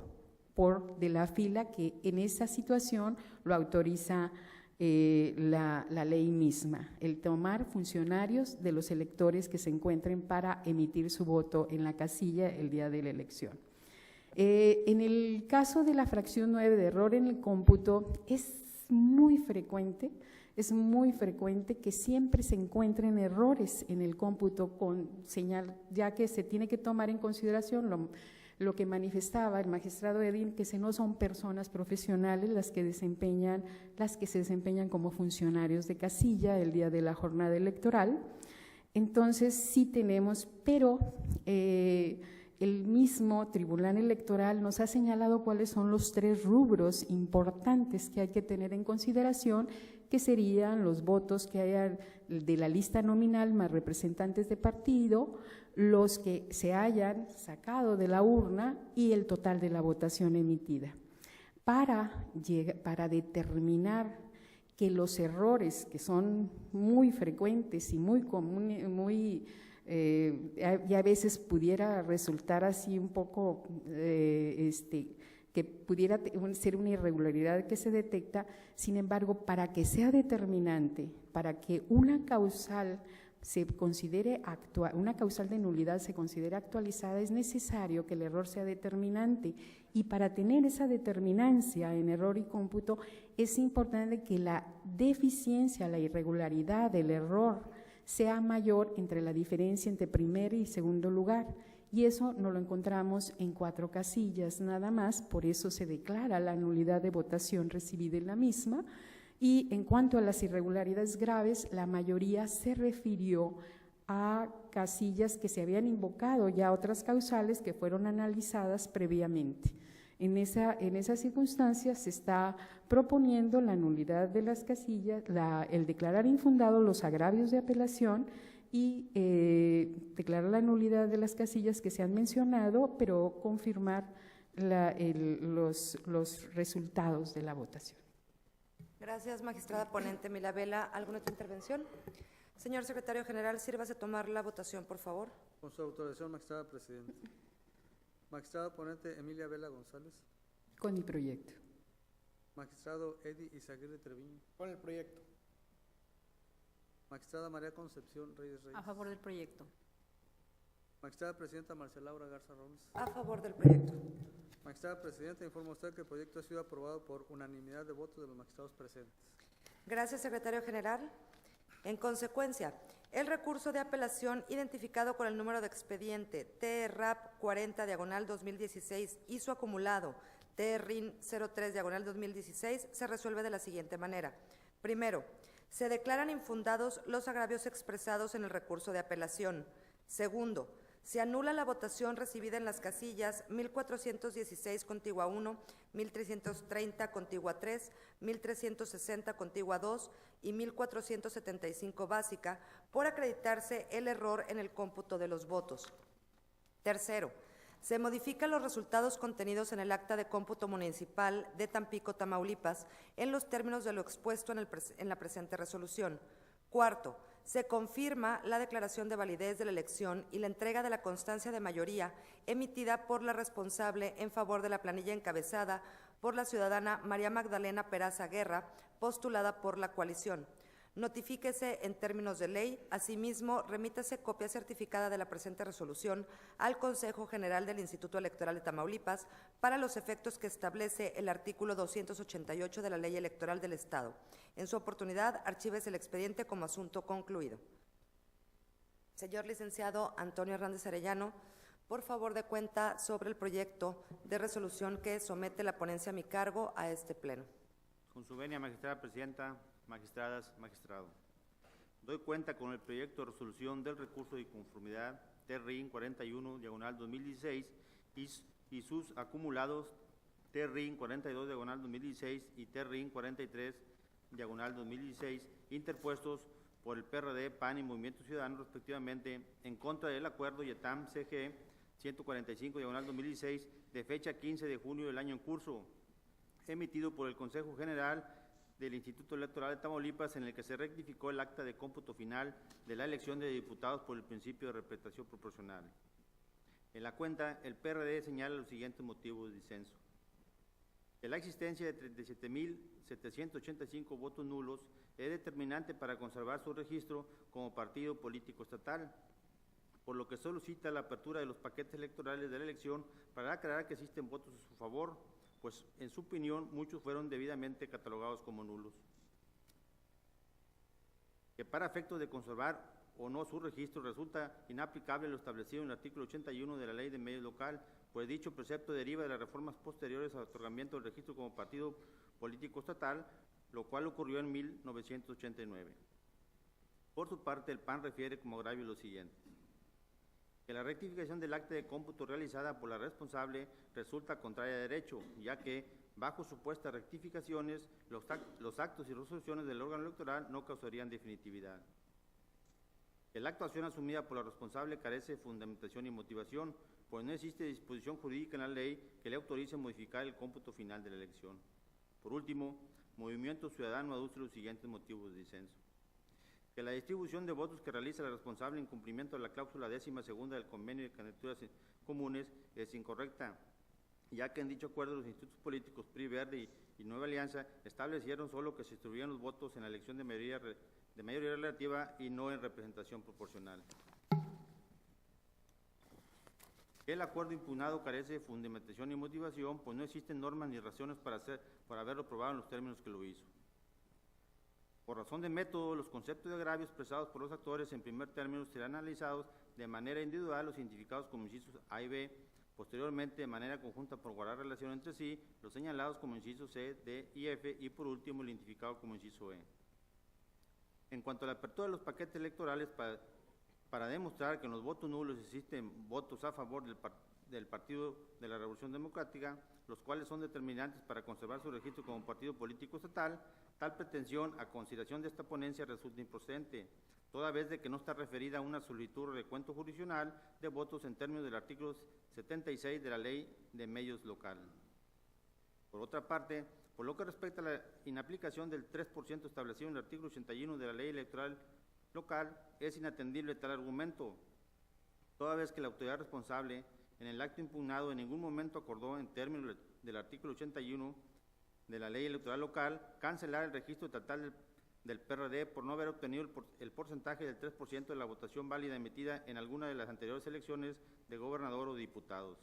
por de la fila que en esa situación lo autoriza la ley misma, el tomar funcionarios de los electores que se encuentren para emitir su voto en la casilla el día de la elección. En el caso de la fracción 9 de error en el cómputo es muy frecuente que siempre se encuentren errores en el cómputo con señal, ya que se tiene que tomar en consideración lo que manifestaba el magistrado Edwin, que no son personas profesionales las que se desempeñan como funcionarios de casilla el día de la jornada electoral. Entonces sí tenemos, pero el mismo Tribunal Electoral nos ha señalado cuáles son los 3 rubros importantes que hay que tener en consideración, que serían los votos que hayan de la lista nominal más representantes de partido, los que se hayan sacado de la urna y el total de la votación emitida. Para determinar que los errores, que son muy frecuentes y muy comunes, y a veces pudiera resultar así un poco, que pudiera ser una irregularidad que se detecta, sin embargo, para que sea determinante, para que una causal una causal de nulidad se considere actualizada, es necesario que el error sea determinante, y para tener esa determinancia en error y cómputo es importante que la deficiencia, la irregularidad del error sea mayor entre la diferencia entre primer y segundo lugar, y eso no lo encontramos en 4 casillas nada más, por eso se declara la nulidad de votación recibida en la misma. Y en cuanto a las irregularidades graves, la mayoría se refirió a casillas que se habían invocado ya otras causales que fueron analizadas previamente. En esa circunstancia se está proponiendo la nulidad de las casillas, el declarar infundado los agravios de apelación y declarar la nulidad de las casillas que se han mencionado, pero confirmar los resultados de la votación. Gracias, magistrada ponente Milavela. ¿Alguna otra intervención? Señor secretario general, sírvase a tomar la votación, por favor. Con su autorización, magistrada presidenta. Magistrada ponente Emilia Vela González. Con el proyecto. Magistrado Eddie Izaguirre Treviño. Con el proyecto. Magistrada María Concepción Reyes Reyes. A favor del proyecto. Magistrada presidenta Marcela Laura Garza Robles. A favor del proyecto. Magistrada presidenta, informa usted que el proyecto ha sido aprobado por unanimidad de votos de los magistrados presentes. Gracias, secretario general. En consecuencia, el recurso de apelación identificado con el número de expediente TRAP 40/2016 y su acumulado TRIN 03/2016 se resuelve de la siguiente manera. Primero, se declaran infundados los agravios expresados en el recurso de apelación. Segundo, se anula la votación recibida en las casillas 1416 contigua 1, 1330 contigua 3, 1360 contigua 2 y 1475 básica por acreditarse el error en el cómputo de los votos. Tercero, se modifican los resultados contenidos en el acta de cómputo municipal de Tampico, Tamaulipas, en los términos de lo expuesto en la presente resolución. Cuarto, se confirma la declaración de validez de la elección y la entrega de la constancia de mayoría emitida por la responsable en favor de la planilla encabezada por la ciudadana María Magdalena Peraza Guerra, postulada por la coalición. Notifíquese en términos de ley. Asimismo, remítase copia certificada de la presente resolución al Consejo General del Instituto Electoral de Tamaulipas para los efectos que establece el artículo 288 de la Ley Electoral del Estado. En su oportunidad, archívese el expediente como asunto concluido. Señor licenciado Antonio Hernández Arellano, por favor dé cuenta sobre el proyecto de resolución que somete la ponencia a mi cargo a este pleno. Con su venia, magistrada presidenta, magistradas, magistrado. Doy cuenta con el proyecto de resolución del recurso de inconformidad TRIN 41/2016 y sus acumulados TRIN 42, diagonal 2016, y TRIN 43, diagonal 2016, interpuestos por el PRD, PAN y Movimiento Ciudadano, respectivamente, en contra del acuerdo YETAM-CG 145, diagonal 2016, de fecha 15 de junio del año en curso, emitido por el Consejo General del Instituto Electoral de Tamaulipas, en el que se rectificó el acta de cómputo final de la elección de diputados por el principio de representación proporcional. En la cuenta, el PRD señala los siguientes motivos de disenso: que la existencia de 37.785 votos nulos es determinante para conservar su registro como partido político estatal, por lo que solicita la apertura de los paquetes electorales de la elección para aclarar que existen votos a su favor, pues en su opinión muchos fueron debidamente catalogados como nulos. Que para efectos de conservar o no su registro resulta inaplicable lo establecido en el artículo 81 de la Ley de Medios Local, pues dicho precepto deriva de las reformas posteriores al otorgamiento del registro como partido político estatal, lo cual ocurrió en 1989. Por su parte, el PAN refiere como agravio lo siguiente: que la rectificación del acta de cómputo realizada por la responsable resulta contraria a derecho, ya que, bajo supuestas rectificaciones, los actos y resoluciones del órgano electoral no causarían definitividad. Que la actuación asumida por la responsable carece de fundamentación y motivación, pues no existe disposición jurídica en la ley que le autorice modificar el cómputo final de la elección. Por último, Movimiento Ciudadano aduce los siguientes motivos de disenso: que la distribución de votos que realiza la responsable en cumplimiento de la cláusula 12ª del Convenio de Candidaturas Comunes es incorrecta, ya que en dicho acuerdo los institutos políticos PRI Verde y Nueva Alianza establecieron solo que se distribuían los votos en la elección de mayoría relativa y no en representación proporcional. El acuerdo impugnado carece de fundamentación y motivación, pues no existen normas ni razones para haberlo aprobado en los términos que lo hizo. Por razón de método, los conceptos de agravio expresados por los actores en primer término serán analizados de manera individual los identificados como incisos A y B, posteriormente de manera conjunta por guardar relación entre sí, los señalados como incisos C, D y F, y por último el identificado como inciso E. En cuanto a la apertura de los paquetes electorales, para demostrar que en los votos nulos existen votos a favor del Partido de la Revolución Democrática, los cuales son determinantes para conservar su registro como partido político estatal, tal pretensión a consideración de esta ponencia resulta improcedente, toda vez de que no está referida a una solicitud de recuento jurisdiccional de votos en términos del artículo 76 de la Ley de Medios Local. Por otra parte, por lo que respecta a la inaplicación del 3% establecido en el artículo 81 de la Ley Electoral Local, es inatendible tal argumento, toda vez que la autoridad responsable en el acto impugnado en ningún momento acordó, en términos del artículo 81 de la Ley Electoral Local, cancelar el registro estatal del PRD por no haber obtenido el porcentaje del 3% de la votación válida emitida en alguna de las anteriores elecciones de gobernador o diputados.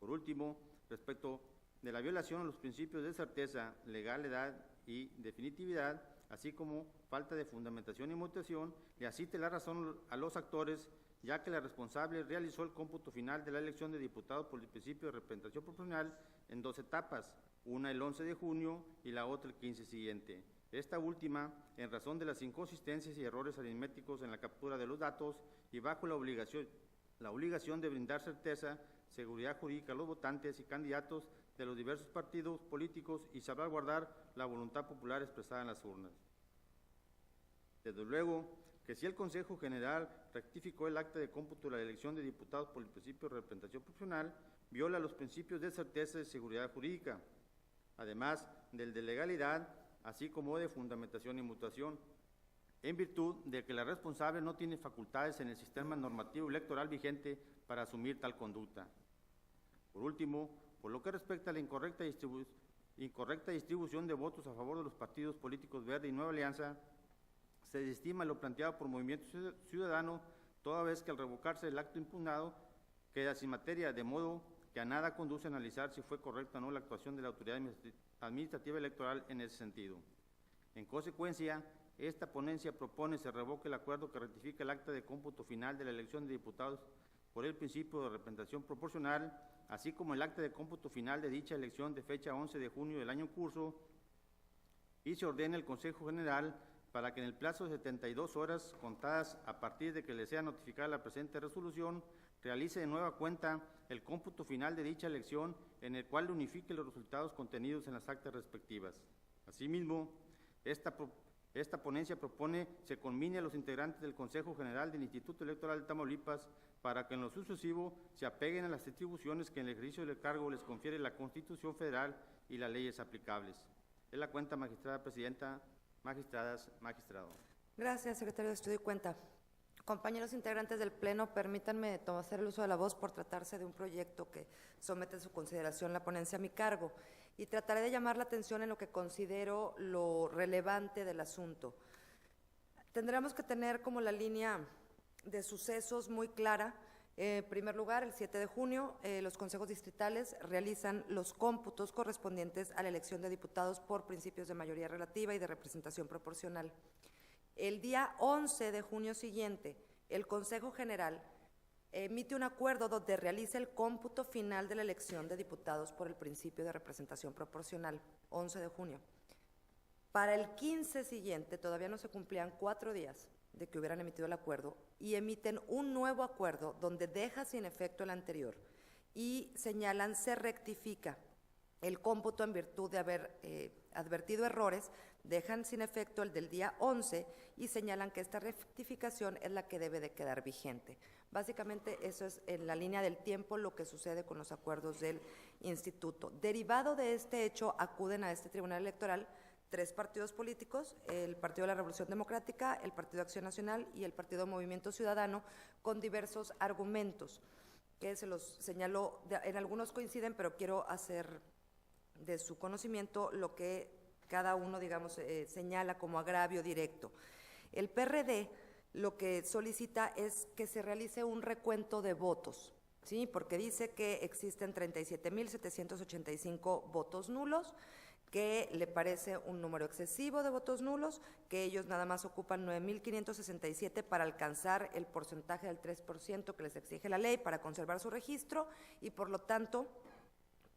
Por último, respecto de la violación a los principios de certeza, legalidad y definitividad, así como falta de fundamentación y motivación, le asiste la razón a los actores, ya que la responsable realizó el cómputo final de la elección de diputados por el principio de representación proporcional en 2 etapas, una el 11 de junio y la otra el 15 siguiente. Esta última, en razón de las inconsistencias y errores aritméticos en la captura de los datos y bajo la obligación de brindar certeza, seguridad jurídica a los votantes y candidatos de los diversos partidos políticos y salvaguardar la voluntad popular expresada en las urnas. Desde luego que si el Consejo General rectificó el acta de cómputo de la elección de diputados por el principio de representación proporcional, viola los principios de certeza y seguridad jurídica, además del de legalidad, así como de fundamentación y mutación, en virtud de que la responsable no tiene facultades en el sistema normativo electoral vigente para asumir tal conducta. Por último, por lo que respecta a la incorrecta distribución de votos a favor de los partidos políticos Verde y Nueva Alianza, se desestima lo planteado por Movimiento Ciudadano, toda vez que al revocarse el acto impugnado queda sin materia, de modo que a nada conduce a analizar si fue correcta o no la actuación de la autoridad administrativa electoral en ese sentido. En consecuencia, esta ponencia propone se revoque el acuerdo que ratifica el acta de cómputo final de la elección de diputados por el principio de representación proporcional, así como el acta de cómputo final de dicha elección de fecha 11 de junio del año en curso, y se ordena al Consejo General para que en el plazo de 72 horas contadas a partir de que le sea notificada la presente resolución, realice de nueva cuenta el cómputo final de dicha elección, en el cual unifique los resultados contenidos en las actas respectivas. Asimismo, esta ponencia propone se conmine a los integrantes del Consejo General del Instituto Electoral de Tamaulipas para que en lo sucesivo se apeguen a las atribuciones que en el ejercicio del cargo les confiere la Constitución Federal y las leyes aplicables. Es la cuenta, magistrada presidenta, magistradas, magistrado. Gracias, secretario de Estudio y Cuenta. Compañeros integrantes del Pleno, permítanme hacer el uso de la voz por tratarse de un proyecto que somete a su consideración la ponencia a mi cargo y trataré de llamar la atención en lo que considero lo relevante del asunto. Tendremos que tener como la línea de sucesos muy clara. En primer lugar, el 7 de junio, los consejos distritales realizan los cómputos correspondientes a la elección de diputados por principios de mayoría relativa y de representación proporcional. El día 11 de junio siguiente, el Consejo General emite un acuerdo donde realiza el cómputo final de la elección de diputados por el principio de representación proporcional, 11 de junio. Para el 15 siguiente, todavía no se cumplían 4 días de que hubieran emitido el acuerdo, y emiten un nuevo acuerdo donde deja sin efecto el anterior y señalan se rectifica el cómputo en virtud de haber advertido errores, dejan sin efecto el del día 11 y señalan que esta rectificación es la que debe de quedar vigente. Básicamente eso es en la línea del tiempo lo que sucede con los acuerdos del instituto. Derivado de este hecho, acuden a este tribunal electoral 3 partidos políticos, el Partido de la Revolución Democrática, el Partido de Acción Nacional y el Partido Movimiento Ciudadano, con diversos argumentos que se los señaló, en algunos coinciden, pero quiero hacer de su conocimiento lo que cada uno, digamos, señala como agravio directo. El PRD lo que solicita es que se realice un recuento de votos, ¿sí? Porque dice que existen 37,785 votos nulos, que le parece un número excesivo de votos nulos, que ellos nada más ocupan 9,567 para alcanzar el porcentaje del 3% que les exige la ley para conservar su registro y por lo tanto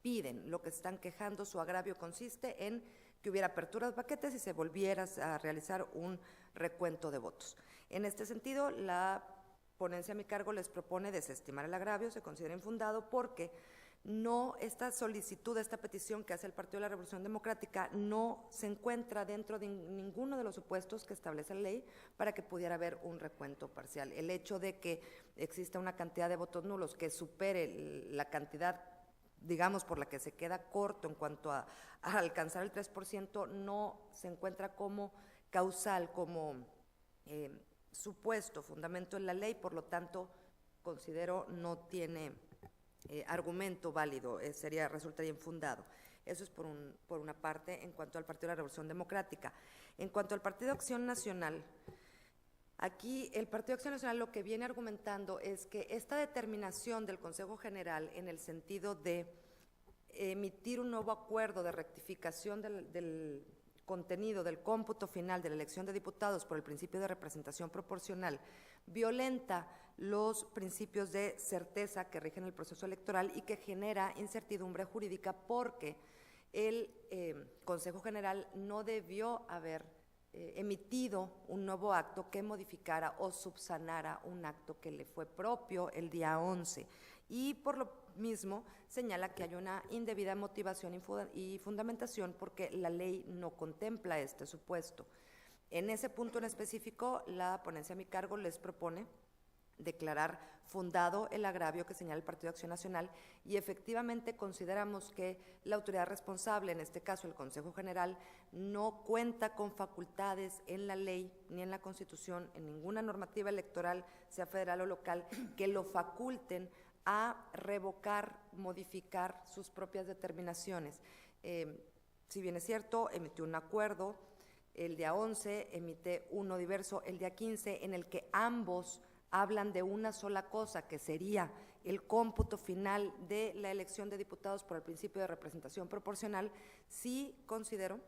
piden, lo que están quejando, su agravio consiste en que hubiera apertura de paquetes y se volviera a realizar un recuento de votos. En este sentido, la ponencia a mi cargo les propone desestimar el agravio, se considera infundado porque no, esta solicitud, esta petición que hace el Partido de la Revolución Democrática no se encuentra dentro de ninguno de los supuestos que establece la ley para que pudiera haber un recuento parcial. El hecho de que exista una cantidad de votos nulos que supere la cantidad, digamos, por la que se queda corto en cuanto a alcanzar el 3%, no se encuentra como causal, como supuesto, fundamento en la ley, por lo tanto, considero no tiene argumento válido, resultaría infundado. Eso es por una parte en cuanto al Partido de la Revolución Democrática. En cuanto al Partido de Acción Nacional, aquí el Partido de Acción Nacional lo que viene argumentando es que esta determinación del Consejo General en el sentido de emitir un nuevo acuerdo de rectificación del contenido del cómputo final de la elección de diputados por el principio de representación proporcional violenta los principios de certeza que rigen el proceso electoral y que genera incertidumbre jurídica porque el Consejo General no debió haber emitido un nuevo acto que modificara o subsanara un acto que le fue propio el día 11 y por lo mismo señala que hay una indebida motivación y fundamentación porque la ley no contempla este supuesto. En ese punto en específico, la ponencia a mi cargo les propone declarar fundado el agravio que señala el Partido de Acción Nacional y efectivamente consideramos que la autoridad responsable, en este caso el Consejo General, no cuenta con facultades en la ley ni en la Constitución, en ninguna normativa electoral, sea federal o local, que lo faculten a revocar, modificar sus propias determinaciones. Si bien es cierto, emitió un acuerdo, el día 11 emite uno diverso, el día 15, en el que ambos hablan de una sola cosa, que sería el cómputo final de la elección de diputados por el principio de representación proporcional. Sí considero,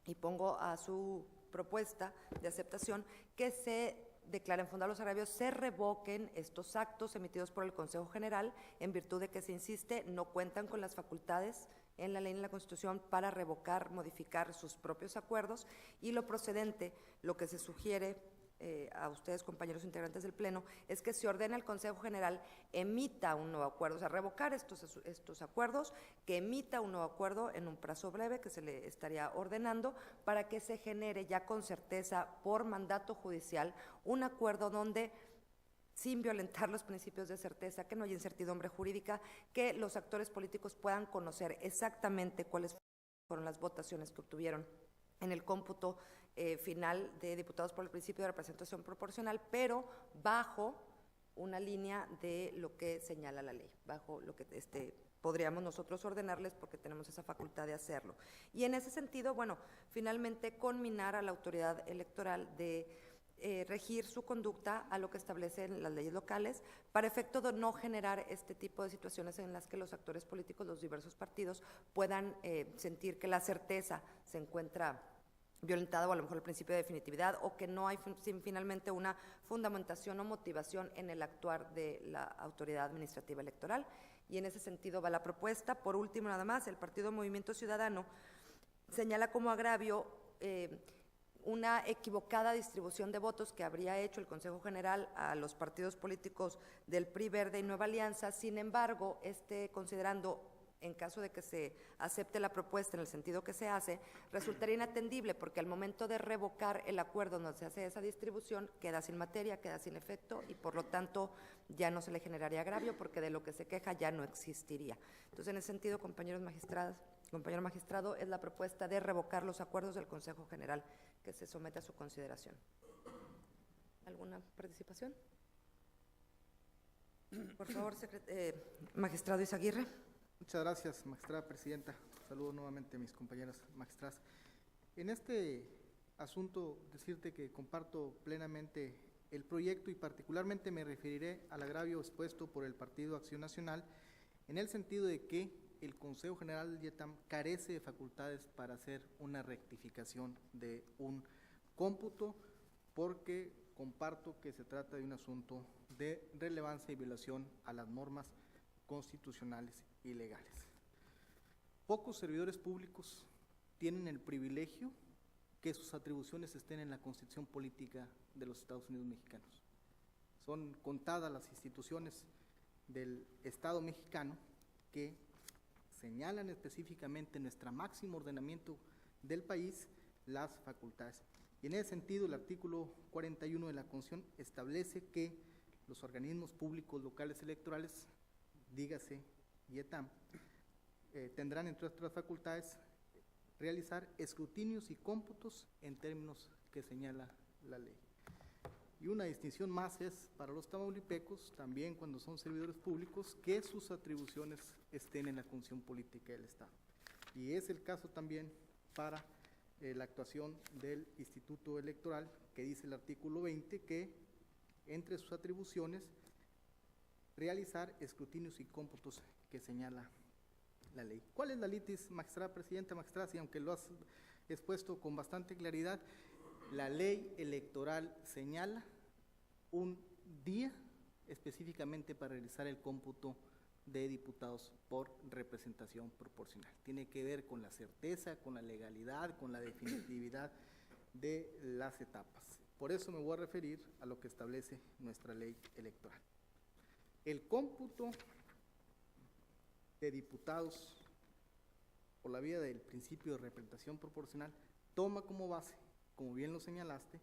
y pongo a su propuesta de aceptación, que se declaren fundados los agravios, se revoquen estos actos emitidos por el Consejo General en virtud de que, se insiste, no cuentan con las facultades en la ley y en la Constitución para revocar, modificar sus propios acuerdos, y lo procedente, lo que se sugiere a ustedes, compañeros integrantes del Pleno, es que se ordene al Consejo General emita un nuevo acuerdo, o sea, revocar estos acuerdos, que emita un nuevo acuerdo en un plazo breve que se le estaría ordenando para que se genere ya con certeza por mandato judicial un acuerdo donde, sin violentar los principios de certeza, que no haya incertidumbre jurídica, que los actores políticos puedan conocer exactamente cuáles fueron las votaciones que obtuvieron en el cómputo final de diputados por el principio de representación proporcional, pero bajo una línea de lo que señala la ley, bajo lo que podríamos nosotros ordenarles porque tenemos esa facultad de hacerlo. Y en ese sentido, bueno, finalmente conminar a la autoridad electoral de regir su conducta a lo que establecen las leyes locales para efecto de no generar este tipo de situaciones en las que los actores políticos, los diversos partidos, puedan sentir que la certeza se encuentra violentada, o a lo mejor el principio de definitividad, o que no hay finalmente una fundamentación o motivación en el actuar de la autoridad administrativa electoral. Y en ese sentido va la propuesta. Por último, nada más, el Partido Movimiento Ciudadano señala como agravio una equivocada distribución de votos que habría hecho el Consejo General a los partidos políticos del PRI, Verde y Nueva Alianza. Sin embargo, considerando, en caso de que se acepte la propuesta en el sentido que se hace, resultaría inatendible porque al momento de revocar el acuerdo donde se hace esa distribución, queda sin materia, queda sin efecto y por lo tanto ya no se le generaría agravio porque de lo que se queja ya no existiría. Entonces, en ese sentido, compañero magistrado, es la propuesta de revocar los acuerdos del Consejo General que se somete a su consideración. ¿Alguna participación? Por favor, magistrado Izaguirre. Muchas gracias, magistrada presidenta. Saludo nuevamente a mis compañeras magistradas. En este asunto, decirte que comparto plenamente el proyecto y particularmente me referiré al agravio expuesto por el Partido Acción Nacional en el sentido de que el Consejo General del IETAM carece de facultades para hacer una rectificación de un cómputo porque comparto que se trata de un asunto de relevancia y violación a las normas constitucionales y legales. Pocos servidores públicos tienen el privilegio que sus atribuciones estén en la Constitución Política de los Estados Unidos Mexicanos. Son contadas las instituciones del Estado mexicano que señalan específicamente en nuestro máximo ordenamiento del país las facultades. Y en ese sentido, el artículo 41 de la Constitución establece que los organismos públicos locales electorales, dígase IETAM, tendrán entre otras facultades realizar escrutinios y cómputos en términos que señala la ley. Y una distinción más es para los tamaulipecos, también cuando son servidores públicos, que sus atribuciones estén en la Constitución Política del Estado. Y es el caso también para la actuación del Instituto Electoral, que dice el artículo 20 que entre sus atribuciones realizar escrutinios y cómputos que señala la ley. ¿Cuál es la litis, magistrada presidenta, magistrada? Y aunque lo has expuesto con bastante claridad, la ley electoral señala un día específicamente para realizar el cómputo de diputados por representación proporcional. Tiene que ver con la certeza, con la legalidad, con la definitividad de las etapas. Por eso me voy a referir a lo que establece nuestra ley electoral. El cómputo de diputados por la vía del principio de representación proporcional toma como base, como bien lo señalaste,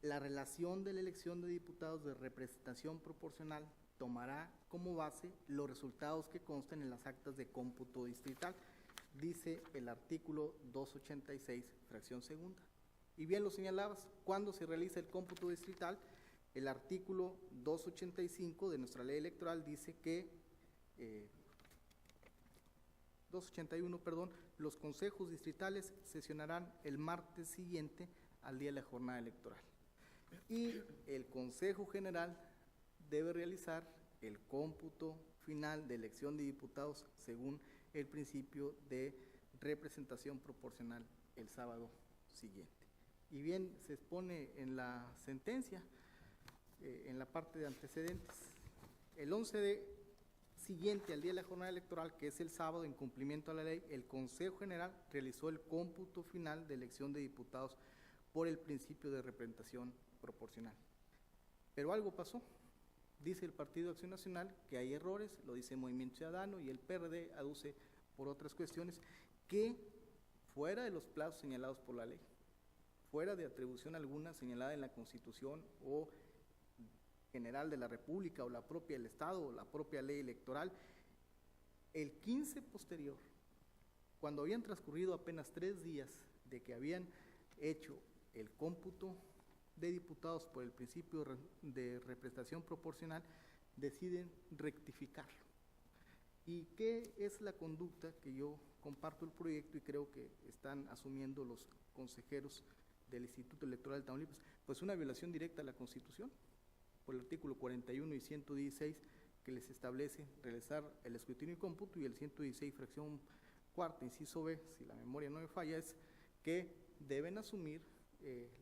la relación de la elección de diputados de representación proporcional tomará como base los resultados que consten en las actas de cómputo distrital, dice el artículo 286, fracción segunda. Y bien lo señalabas, cuando se realiza el cómputo distrital, el artículo 285 de nuestra ley electoral dice que 281, perdón, los consejos distritales sesionarán el martes siguiente al día de la jornada electoral. Y el Consejo General debe realizar el cómputo final de elección de diputados según el principio de representación proporcional el sábado siguiente. Y bien se expone en la sentencia, en la parte de antecedentes, el 11 de siguiente al día de la jornada electoral, que es el sábado, en cumplimiento a la ley, el Consejo General realizó el cómputo final de elección de diputados por el principio de representación proporcional. Pero algo pasó. Dice el Partido Acción Nacional que hay errores, lo dice Movimiento Ciudadano, y el PRD aduce por otras cuestiones que, fuera de los plazos señalados por la ley, fuera de atribución alguna señalada en la Constitución o General de la República o la propia del Estado o la propia ley electoral, el 15 posterior, cuando habían transcurrido apenas 3 días de que habían hecho el cómputo de diputados por el principio de representación proporcional, deciden rectificarlo. ¿Y qué es la conducta que yo comparto el proyecto y creo que están asumiendo los consejeros del Instituto Electoral de Tamaulipas? Pues una violación directa a la Constitución, por el artículo 41 y 116, que les establece realizar el escrutinio y cómputo, y el 116, fracción cuarta, inciso B, si la memoria no me falla, es que deben asumir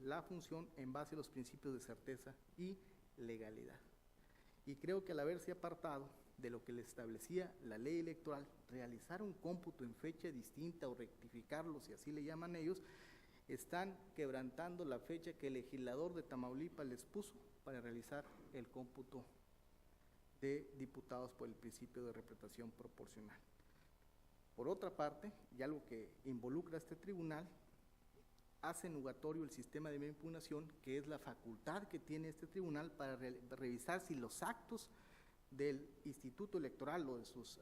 la función en base a los principios de certeza y legalidad. Y creo que al haberse apartado de lo que le establecía la ley electoral, realizar un cómputo en fecha distinta o rectificarlo, si así le llaman ellos, están quebrantando la fecha que el legislador de Tamaulipas les puso para realizar el cómputo de diputados por el principio de representación proporcional. Por otra parte, y algo que involucra a este tribunal, hace nugatorio el sistema de impugnación, que es la facultad que tiene este tribunal para revisar si los actos del Instituto Electoral o de sus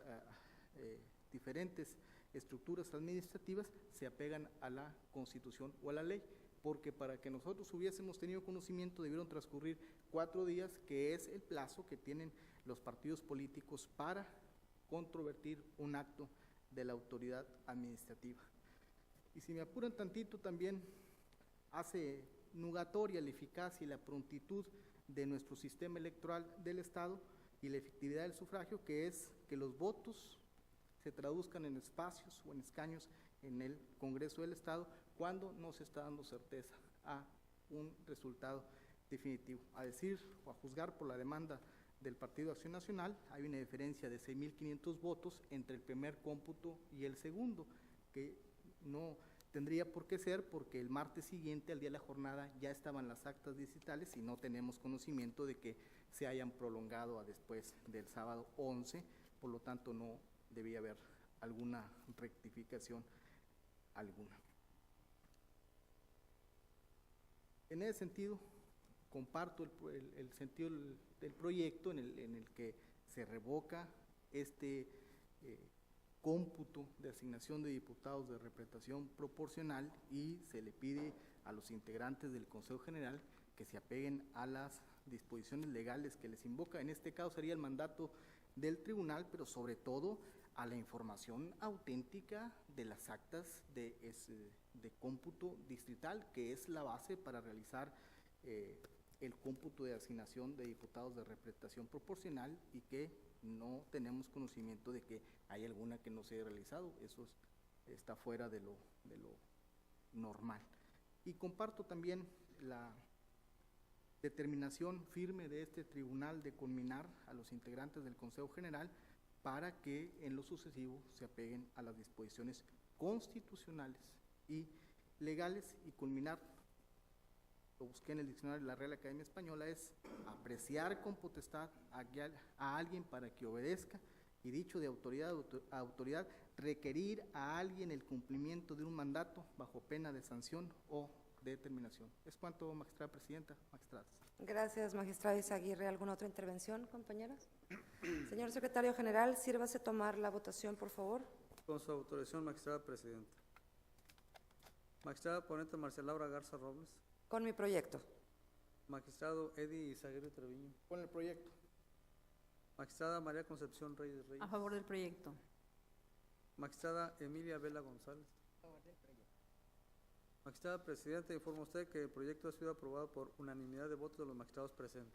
diferentes estructuras administrativas se apegan a la Constitución o a la ley, porque para que nosotros hubiésemos tenido conocimiento debieron transcurrir 4 días, que es el plazo que tienen los partidos políticos para controvertir un acto de la autoridad administrativa. Y si me apuran tantito, también hace nugatoria la eficacia y la prontitud de nuestro sistema electoral del Estado y la efectividad del sufragio, que es que los votos se traduzcan en espacios o en escaños en el Congreso del Estado, cuando no se está dando certeza a un resultado definitivo. A decir o a juzgar por la demanda del Partido Acción Nacional, hay una diferencia de 6.500 votos entre el primer cómputo y el segundo, que no tendría por qué ser, porque el martes siguiente, al día de la jornada, ya estaban las actas digitales y no tenemos conocimiento de que se hayan prolongado a después del sábado 11, por lo tanto no debía haber alguna rectificación alguna. En ese sentido, comparto el sentido del proyecto en el que se revoca este cómputo de asignación de diputados de representación proporcional y se le pide a los integrantes del Consejo General que se apeguen a las disposiciones legales que les invoca. En este caso sería el mandato del tribunal, pero sobre todo a la información auténtica de las actas de cómputo distrital, que es la base para realizar el cómputo de asignación de diputados de representación proporcional, y que no tenemos conocimiento de que hay alguna que no se haya realizado. Eso está fuera de lo normal. Y comparto también la determinación firme de este tribunal de conminar a los integrantes del Consejo General para que en lo sucesivo se apeguen a las disposiciones constitucionales y legales. Y culminar, lo busqué en el diccionario de la Real Academia Española, es apreciar con potestad a alguien para que obedezca, y dicho de autoridad a autoridad, requerir a alguien el cumplimiento de un mandato bajo pena de sanción o de determinación. Es cuanto, magistrada presidenta, magistradas. Gracias, magistrada Izaguirre. ¿Alguna otra intervención, compañeras? Señor secretario general, sírvase tomar la votación, por favor. Con su autorización, magistrada presidenta. Magistrada ponente Marcia Laura Garza Robles. Con mi proyecto. Magistrado Eddie Izaguirre Treviño. Con el proyecto. Magistrada María Concepción Reyes Reyes. A favor del proyecto. Magistrada Emilia Vela González. A favor del proyecto. Magistrada presidenta, informa usted que el proyecto ha sido aprobado por unanimidad de votos de los magistrados presentes.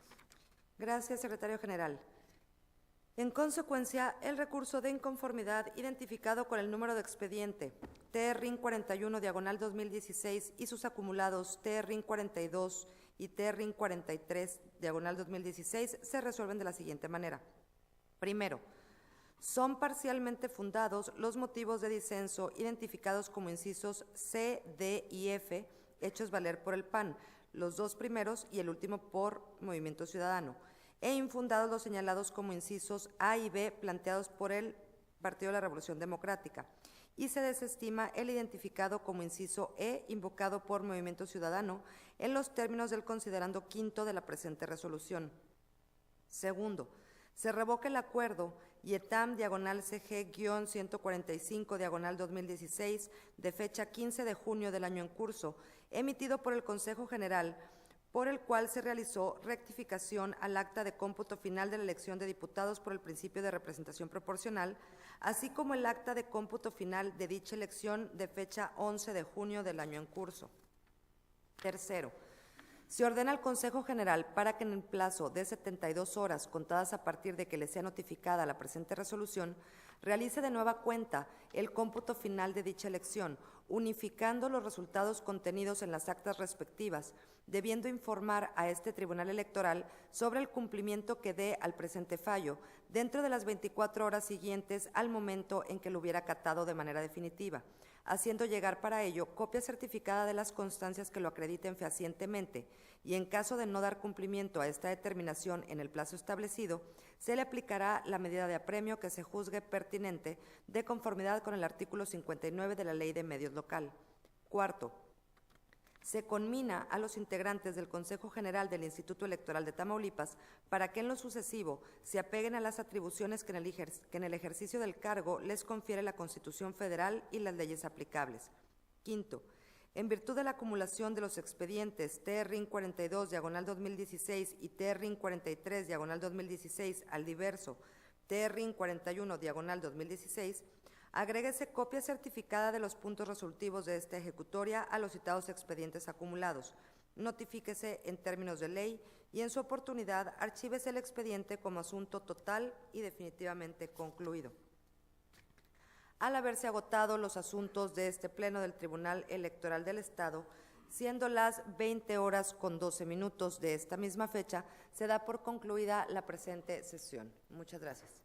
Gracias, secretario general. En consecuencia, el recurso de inconformidad identificado con el número de expediente TRIN 41 diagonal 2016 y sus acumulados TRIN 42 y TRIN 43 diagonal 2016 se resuelven de la siguiente manera. Primero, Son parcialmente fundados los motivos de disenso identificados como incisos C, D y F, hechos valer por el PAN, los dos primeros y el último por Movimiento Ciudadano, e infundados los señalados como incisos A y B planteados por el Partido de la Revolución Democrática, y se desestima el identificado como inciso E invocado por Movimiento Ciudadano en los términos del considerando quinto de la presente resolución. Segundo, se revoca el acuerdo IETAM-CG-145-2016 de fecha 15 de junio del año en curso, emitido por el Consejo General, por el cual se realizó rectificación al acta de cómputo final de la elección de diputados por el principio de representación proporcional, así como el acta de cómputo final de dicha elección de fecha 11 de junio del año en curso. Tercero, se ordena al Consejo General para que en el plazo de 72 horas contadas a partir de que le sea notificada la presente resolución, realice de nueva cuenta el cómputo final de dicha elección, unificando los resultados contenidos en las actas respectivas, debiendo informar a este Tribunal Electoral sobre el cumplimiento que dé al presente fallo dentro de las 24 horas siguientes al momento en que lo hubiera acatado de manera definitiva, haciendo llegar para ello copia certificada de las constancias que lo acrediten fehacientemente, y en caso de no dar cumplimiento a esta determinación en el plazo establecido, se le aplicará la medida de apremio que se juzgue pertinente de conformidad con el artículo 59 de la Ley de Medios Local. Cuarto, se conmina a los integrantes del Consejo General del Instituto Electoral de Tamaulipas para que en lo sucesivo se apeguen a las atribuciones que en el ejercicio del cargo les confiere la Constitución Federal y las leyes aplicables. Quinto, en virtud de la acumulación de los expedientes TRIN 42/2016 y TRIN 43/2016 al diverso TRIN 41/2016, agréguese copia certificada de los puntos resolutivos de esta ejecutoria a los citados expedientes acumulados. Notifíquese en términos de ley y en su oportunidad archívese el expediente como asunto total y definitivamente concluido. Al haberse agotado los asuntos de este Pleno del Tribunal Electoral del Estado, siendo las 20:12 de esta misma fecha, se da por concluida la presente sesión. Muchas gracias.